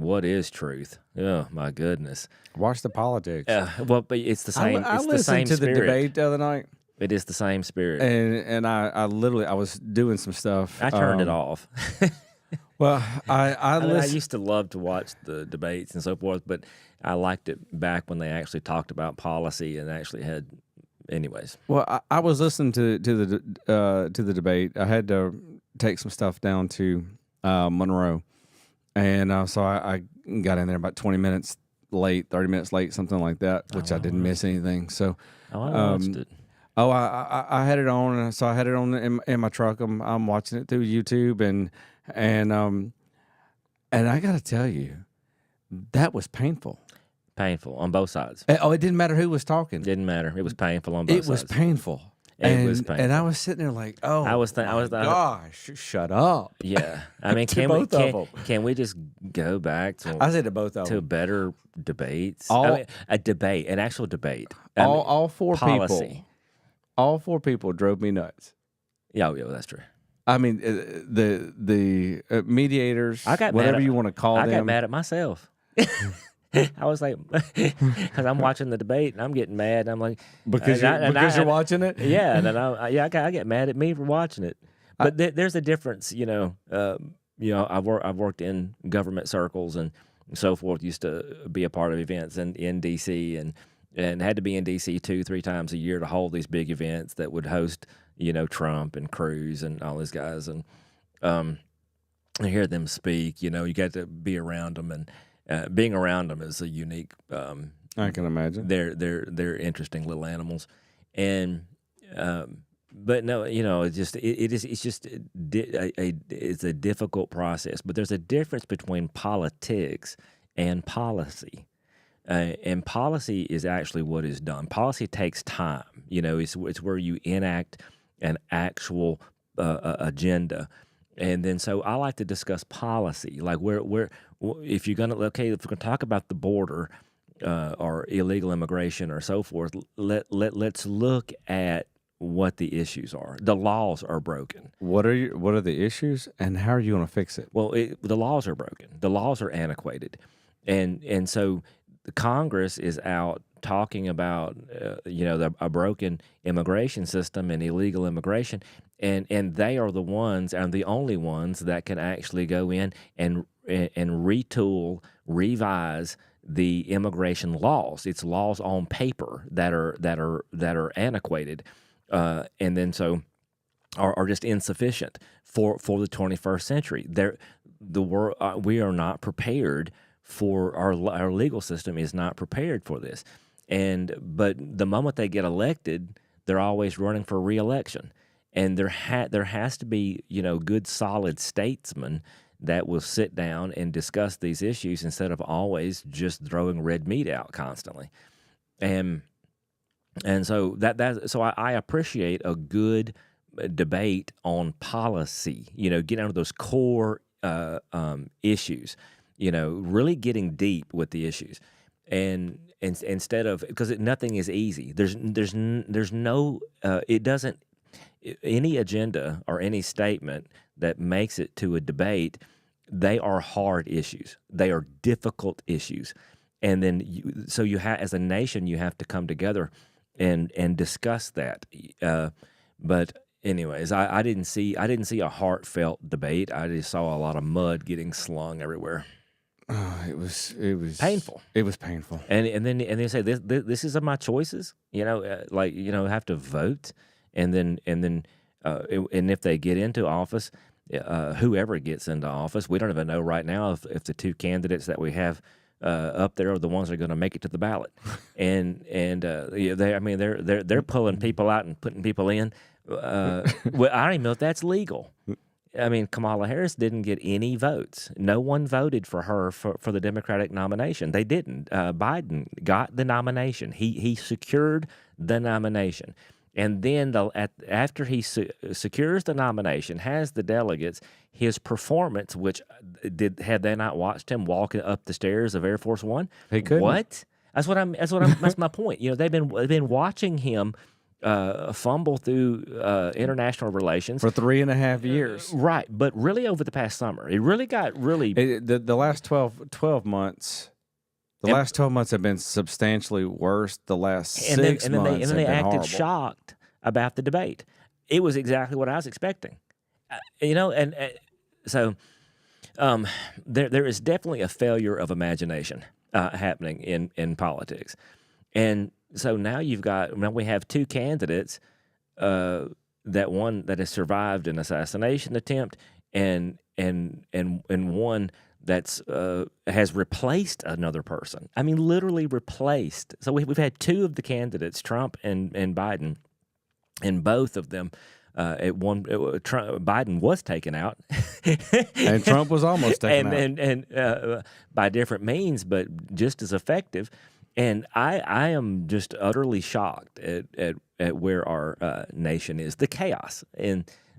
what is truth? Oh my goodness! Watch the politics. Well, but it's the same. I it's the listened same to spirit. the debate the other night, It is the same spirit. and I literally I was doing some stuff. I turned it off. Well, I I listened. used to love to watch the debates and so forth, but I liked it back when they actually talked about policy and actually had. Anyways, Well, I was listening to the debate. I had to take some stuff down to Monroe, and so I got in there about 20 minutes late, 30 minutes late, something like that, which I didn't miss anything. So, I watched it. oh, I had it on, so I had it on in my truck. I'm watching it through YouTube, and I got to tell you, that was painful. Painful on both sides. Oh, it didn't matter who was talking. Didn't matter. It was painful on both sides. It was painful. It was painful. And I was sitting there like, oh, gosh, shut up. Yeah, I mean, To can we just go back to I said to both of them. better debates? An actual debate. All four policy. people. All four people drove me nuts. Yeah, that's true. I mean, the mediators, I got whatever mad at, you want to call them. I got mad at myself. I was like, because I'm watching the debate and I'm getting mad. And I'm like, because you're watching it. Yeah, and then I get mad at me for watching it. But there's a difference, I've worked in government circles and so forth. Used to be a part of events in DC and had to be in DC 2-3 times a year to hold these big events that would host Trump and Cruz and all these guys and hear them speak. You got to be around them and. Being around them is a unique. I can imagine. They're interesting little animals, and but no, it's a difficult process. But there's a difference between politics and policy, and policy is actually what is done. Policy takes time. It's where you enact an actual agenda. And then, so I like to discuss policy, like if we're gonna talk about the border or illegal immigration or so forth, let's look at what the issues are. The laws are broken. What are the issues, and how are you going to fix it? Well, the laws are broken. The laws are antiquated, and so the Congress is out talking about a broken immigration system and illegal immigration, and they are the ones and the only ones that can actually go in and retool, revise the immigration laws. It's laws on paper that are antiquated, and then so are just insufficient for the 21st century. We are not prepared for our legal system is not prepared for this. But the moment they get elected, they're always running for re-election. And there has to be, good solid statesmen that will sit down and discuss these issues instead of always just throwing red meat out constantly. And so so I appreciate a good debate on policy, get into those core issues, really getting deep with the issues. And instead of, because nothing is easy. There's no it doesn't, any agenda or any statement that makes it to a debate, they are hard issues. They are difficult issues. and then you have, as a nation, you have to come together and discuss that. But anyways, I didn't see a heartfelt debate. I just saw a lot of mud getting slung everywhere. It was Painful. It was painful. And then they say this is my choices. Have to vote, and then and if they get into office, whoever gets into office, we don't even know right now if the two candidates that we have up there are the ones that are going to make it to the ballot. They're pulling people out and putting people in. Well, I don't even know if that's legal. I mean, Kamala Harris didn't get any votes. No one voted for her for the Democratic nomination. They didn't. Biden got the nomination. He secured the nomination. And then after he secures the nomination, has the delegates, his performance, which had they not watched him walking up the stairs of Air Force One? He couldn't. What? That's my point. They've been watching him fumble through international relations for 3.5 years. Right, but really over the past summer, it really got the last 12 months. Last 12 months have been substantially worse. The last 6 months they acted horrible. Shocked about the debate. It was exactly what I was expecting. So there is definitely a failure of imagination happening in politics, and so now we have two candidates, that has survived an assassination attempt, and one that's has replaced another person. I mean, literally replaced. So we've had two of the candidates, Trump and Biden, and both of them. Biden was taken out, and Trump was almost taken out, and by different means, but just as effective. And I am just utterly shocked at where our nation is, the chaos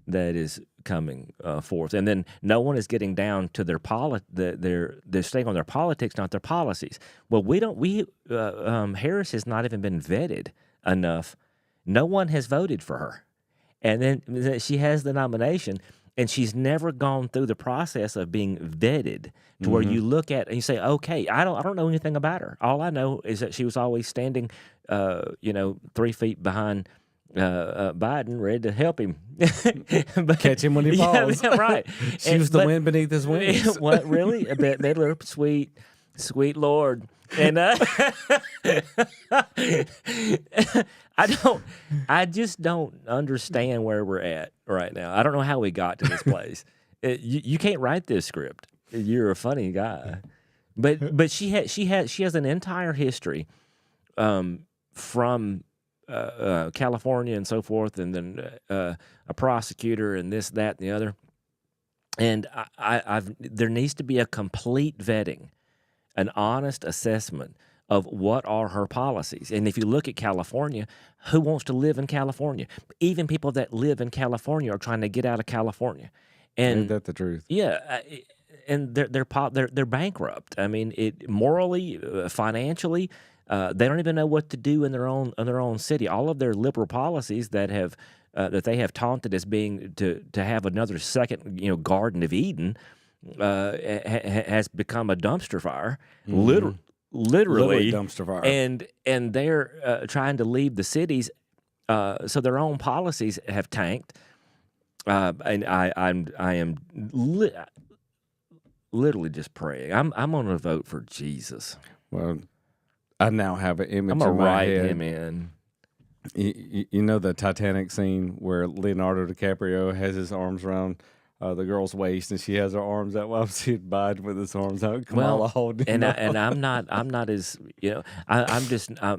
that is coming forth, and then no one is getting down to they're staying on their politics, not their policies. Well, Harris has not even been vetted enough. No one has voted for her, and then she has the nomination. And she's never gone through the process of being vetted to where you look at and you say, okay, I don't know anything about her. All I know is that she was always standing, 3 feet behind Biden, ready to help him. Catch him when he falls. Yeah, right. She was the wind beneath his wings. What, really? A bit middler, sweet Lord. And I just don't understand where we're at right now. I don't know how we got to this place. You can't write this script. You're a funny guy, but she has an entire history, from California and so forth, and then a prosecutor and this, that, and the other. And there needs to be a complete vetting, an honest assessment of what are her policies. And if you look at California, who wants to live in California? Even people that live in California are trying to get out of California. And ain't that the truth? Yeah, and they're bankrupt. I mean, morally, financially, they don't even know what to do in their own city. All of their liberal policies that they have taunted as being to have another second, Garden of Eden, has become a dumpster fire, literally dumpster fire, and they're trying to leave the cities, so their own policies have tanked, and I am literally just praying. I'm going to vote for Jesus. Well, I now have an image. I'm going to in my write head. him in. You know the Titanic scene where Leonardo DiCaprio has his arms around the girl's waist, and she has her arms out while I'm seeing Biden with his arms out. Kamala holding him. And I'm not as I'm just I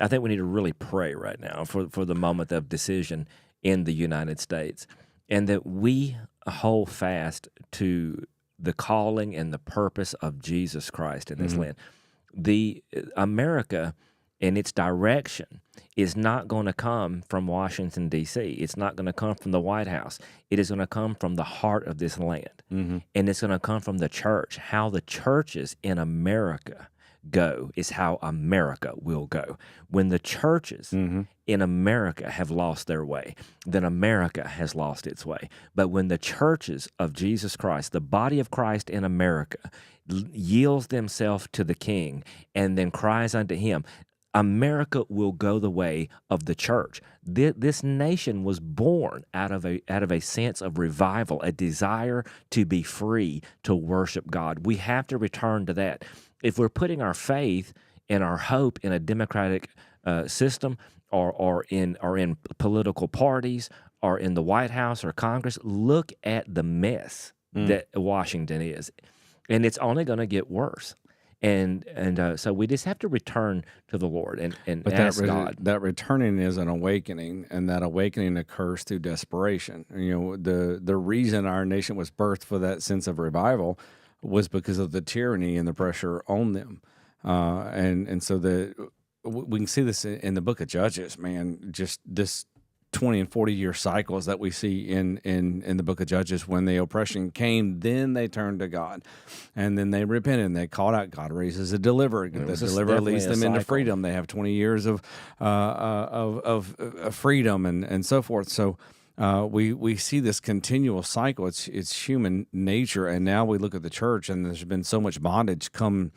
think we need to really pray right now for the moment of decision in the United States, and that we hold fast to the calling and the purpose of Jesus Christ in this land. The America and its direction is not going to come from Washington, D.C. It's not going to come from the White House. It is going to come from the heart of this land. And it's going to come from the church, how the churches in America go is how America will go. When the churches in America have lost their way, then America has lost its way. But when the churches of Jesus Christ, the body of Christ in America, yields themselves to the King and then cries unto him, America will go the way of the church. This nation was born out of a sense of revival, a desire to be free, to worship God. We have to return to that. If we're putting our faith and our hope in a democratic system, or in political parties, or in the White House or Congress, look at the mess that Washington is, and it's only going to get worse. And so we just have to return to the Lord and ask God. That returning is an awakening, and that awakening occurs through desperation. The reason our nation was birthed for that sense of revival was because of the tyranny and the pressure on them. And so we can see this in the book of Judges, man, just this 20 and 40-year cycles that we see in the book of Judges. When the oppression came, then they turned to God, and then they repented, and they called out. God raises a deliverer. The deliverer leads them into freedom. They have 20 years of freedom and so forth. So we see this continual cycle. It's human nature, and now we look at the church, and there's been so much bondage come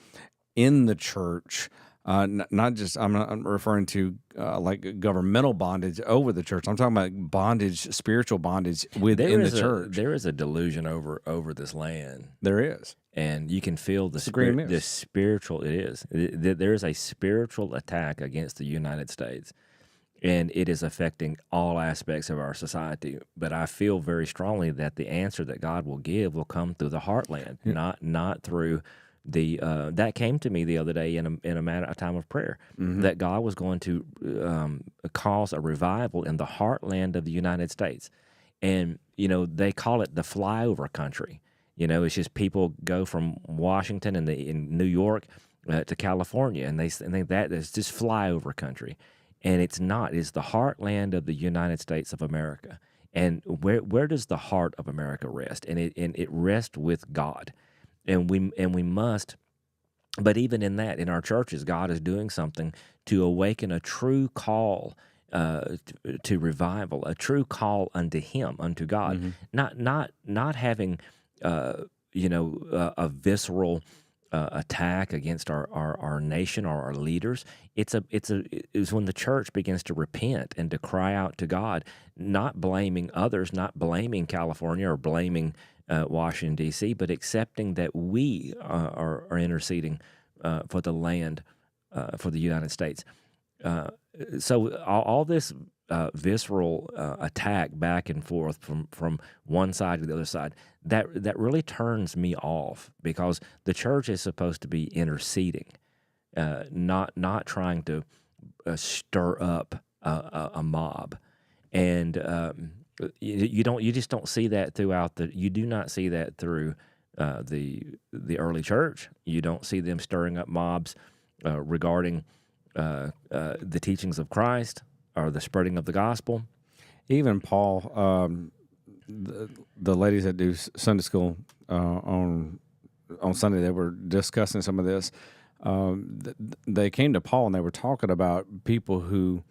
in the church. Not just, I'm not referring to like governmental bondage over the church. I'm talking about bondage, spiritual bondage within the church. There is a delusion over this land. There is. And you can feel the spiritual, it is. There is a spiritual attack against the United States, and it is affecting all aspects of our society. But I feel very strongly that the answer that God will give will come through the heartland, not through that came to me the other day in a time of prayer, that God was going to cause a revival in the heartland of the United States. And, they call it the flyover country. It's just people go from Washington and in New York to California, and they think that is just flyover country. And it's not. It's the heartland of the United States of America. And where does the heart of America rest? And it rests with God. And we must, but even in that, in our churches, God is doing something to awaken a true call to revival, a true call unto Him, unto God. Not having a visceral attack against our nation or our leaders. It's when the church begins to repent and to cry out to God, not blaming others, not blaming California or blaming Washington, D.C., but accepting that we are interceding for the land, for the United States. So all this visceral attack back and forth from one side to the other side, that really turns me off, because the church is supposed to be interceding, not trying to stir up a mob. And you just don't see that you do not see that through the early church. You don't see them stirring up mobs regarding the teachings of Christ or the spreading of the gospel. Even Paul, the ladies that do Sunday school on Sunday, they were discussing some of this. They came to Paul and they were talking about people who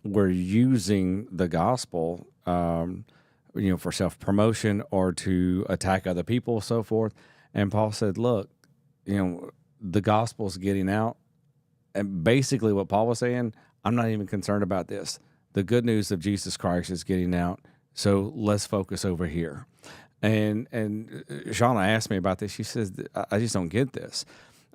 were using the gospel, for self-promotion or to attack other people, so forth. And Paul said, look, the gospel's getting out. And basically what Paul was saying, I'm not even concerned about this. The good news of Jesus Christ is getting out, so let's focus over here. And Shauna asked me about this. She says, I just don't get this.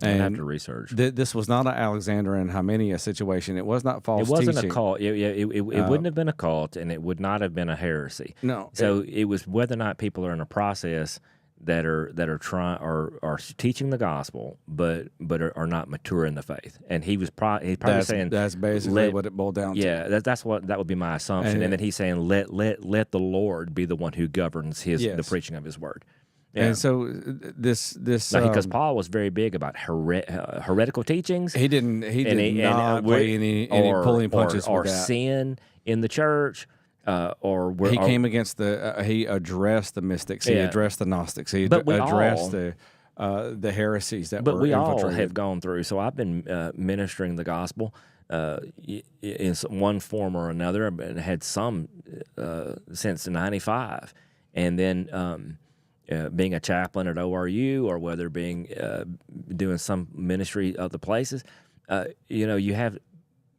And I have to research. This was not an Alexander and Hymenaeus situation. It was not false teaching. It wasn't a cult. It wouldn't have been a cult, and it would not have been a heresy. No. So it was whether or not people are in a process that are trying are teaching the gospel, but are not mature in the faith. And he was probably saying that's basically what it boiled down to. Yeah, that would be my assumption. And then he's saying let the Lord be the one who governs the preaching of His word. Yeah. And so this because Paul was very big about heretical teachings. He did not play any pulling punches or with that. sin in the church. He came against he addressed the mystics. He addressed the Gnostics. He addressed the the heresies that But were we all infiltrated. have gone through. So I've been ministering the gospel in one form or another, and had some since '95, and then being a chaplain at ORU, or whether being doing some ministry other places. You have.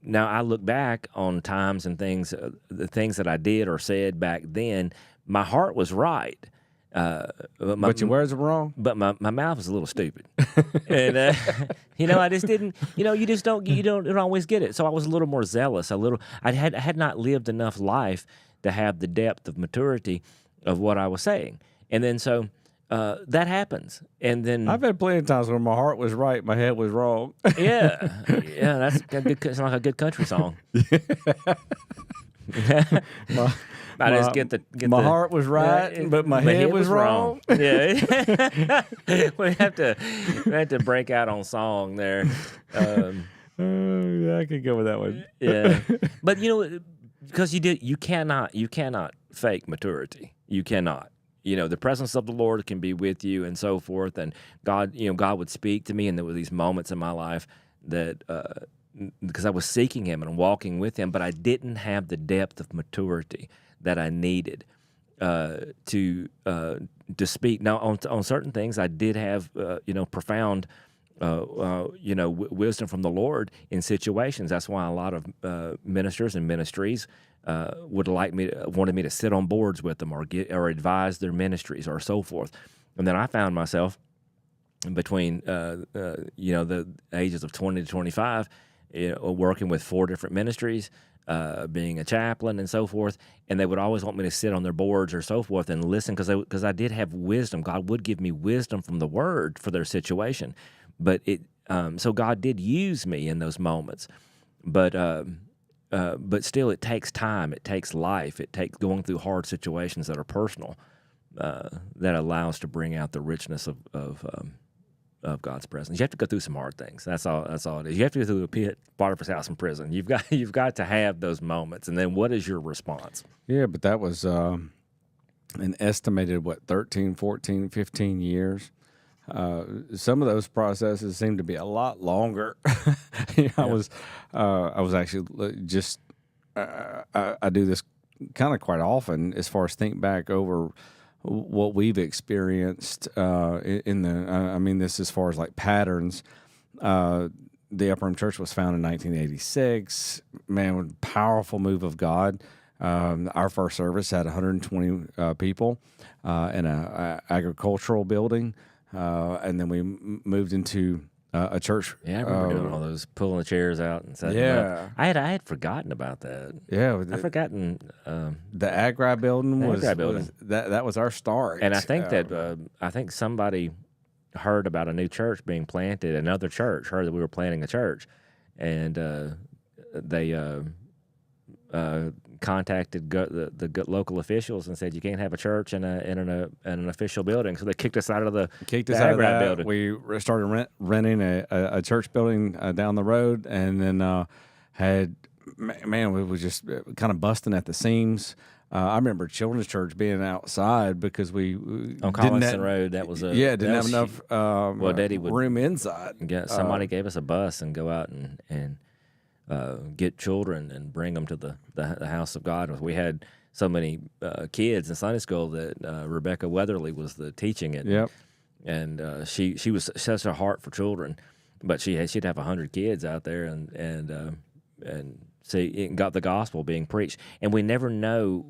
Now I look back on times and things, the things that I did or said back then. My heart was right. But your words are wrong. But my mouth was a little stupid, and I just didn't. You don't always get it. So I was a little more zealous. I had not lived enough life to have the depth of maturity of what I was saying, and then so that happens, and then I've had plenty of times where my heart was right, my head was wrong. yeah, that's a good. It's like a good country song. I just get my the heart was right, but my head was wrong. Yeah, we have to break out on song there. Yeah, I could go with that one. Yeah, but because you cannot fake maturity. You cannot. The presence of the Lord can be with you and so forth, and God would speak to me, and there were these moments in my life that. Because I was seeking Him and walking with Him, but I didn't have the depth of maturity that I needed to speak. Now, on certain things, I did have profound wisdom from the Lord in situations. That's why a lot of ministers and ministries wanted me to sit on boards with them or advise their ministries or so forth. And then I found myself between the ages of 20 to 25. Working with 4 different ministries, being a chaplain and so forth, and they would always want me to sit on their boards or so forth and listen because I did have wisdom. God would give me wisdom from the Word for their situation, but so God did use me in those moments, but still it takes time, it takes life, it takes going through hard situations that are personal that allows to bring out the richness of God's presence. You have to go through some hard things. That's all it is. You have to go through a pit, Potiphar's house, and prison. You've got to have those moments. And then what is your response? Yeah, but that was an estimated, 13, 14, 15 years. Some of those processes seem to be a lot longer. I was actually just, I do this kind of quite often as far as think back over what we've experienced this as far as like patterns. The Upper Room Church was founded in 1986. Man, powerful move of God. Our first service had 120 people in a agricultural building, and then we moved into a church. Yeah, I remember doing all those, pulling the chairs out and setting them up. I had forgotten about that. Yeah, I'd forgotten. The Agri building was that was our start. And I think I think somebody heard about a new church being planted. Another church heard that we were planting a church, and they contacted the local officials and said you can't have a church in an official building. So they kicked us out of the Agri building. We started renting a church building down the road, and then we was just kind of busting at the seams. I remember children's church being outside because we on Collinston Road. That was didn't have enough Daddy would room inside. Somebody gave us a bus and go out and get children and bring them to the house of God. We had so many kids in Sunday school that Rebecca Weatherly was teaching it. Yep. And she was such a heart for children, but she'd have 100 kids out there and see it got the gospel being preached, and we never know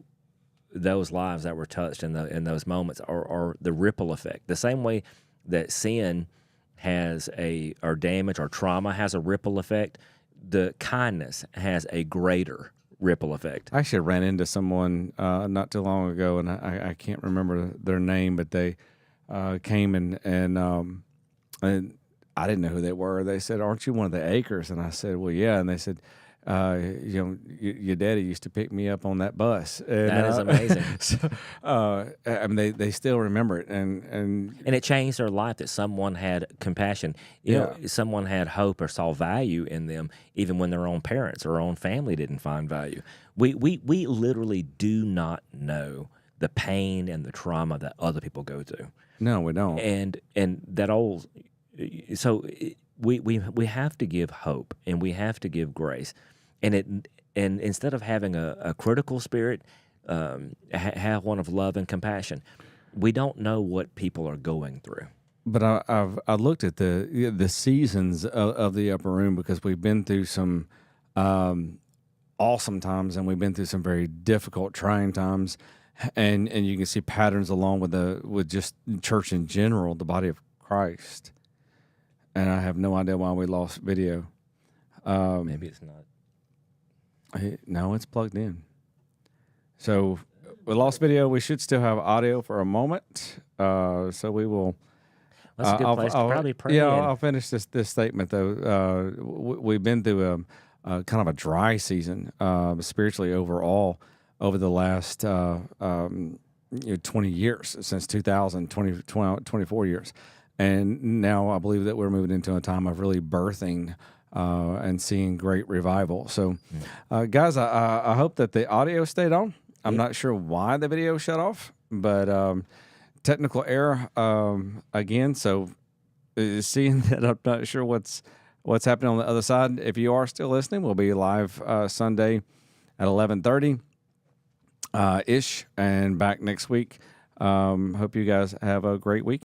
those lives that were touched in those moments or the ripple effect. The same way that sin has or damage or trauma has a ripple effect, the kindness has a greater ripple effect. I actually ran into someone not too long ago, and I can't remember their name, but they came and I didn't know who they were. They said, "Aren't you one of the Acres?" And I said, "Well, yeah." And they said, your daddy used to pick me up on that bus." And, that is amazing. I mean, they still remember it, and it changed their life that someone had compassion. You know, someone had hope or saw value in them, even when their own parents or own family didn't find value. We literally do not know the pain and the trauma that other people go through. No, we don't. And that old so we have to give hope and we have to give grace, and instead of having a critical spirit, have one of love and compassion. We don't know what people are going through. But I looked at the seasons of the upper room, because we've been through some awesome times, and we've been through some very difficult, trying times, and you can see patterns along with just church in general, the body of Christ. And I have no idea why we lost video. Maybe it's not. No, it's plugged in. So we lost video. We should still have audio for a moment. So we will. That's a good place to probably pray. Yeah, in. I'll finish this statement though. We've been through kind of a dry season spiritually overall over the last 20 years, since 2000, 24 years. And now I believe that we're moving into a time of really birthing and seeing great revival. So, guys, I hope that the audio stayed on. I'm not sure why the video shut off, but technical error again. So, seeing that, I'm not sure what's happening on the other side. If you are still listening, we'll be live Sunday at 11:30 ish, and back next week. Hope you guys have a great week.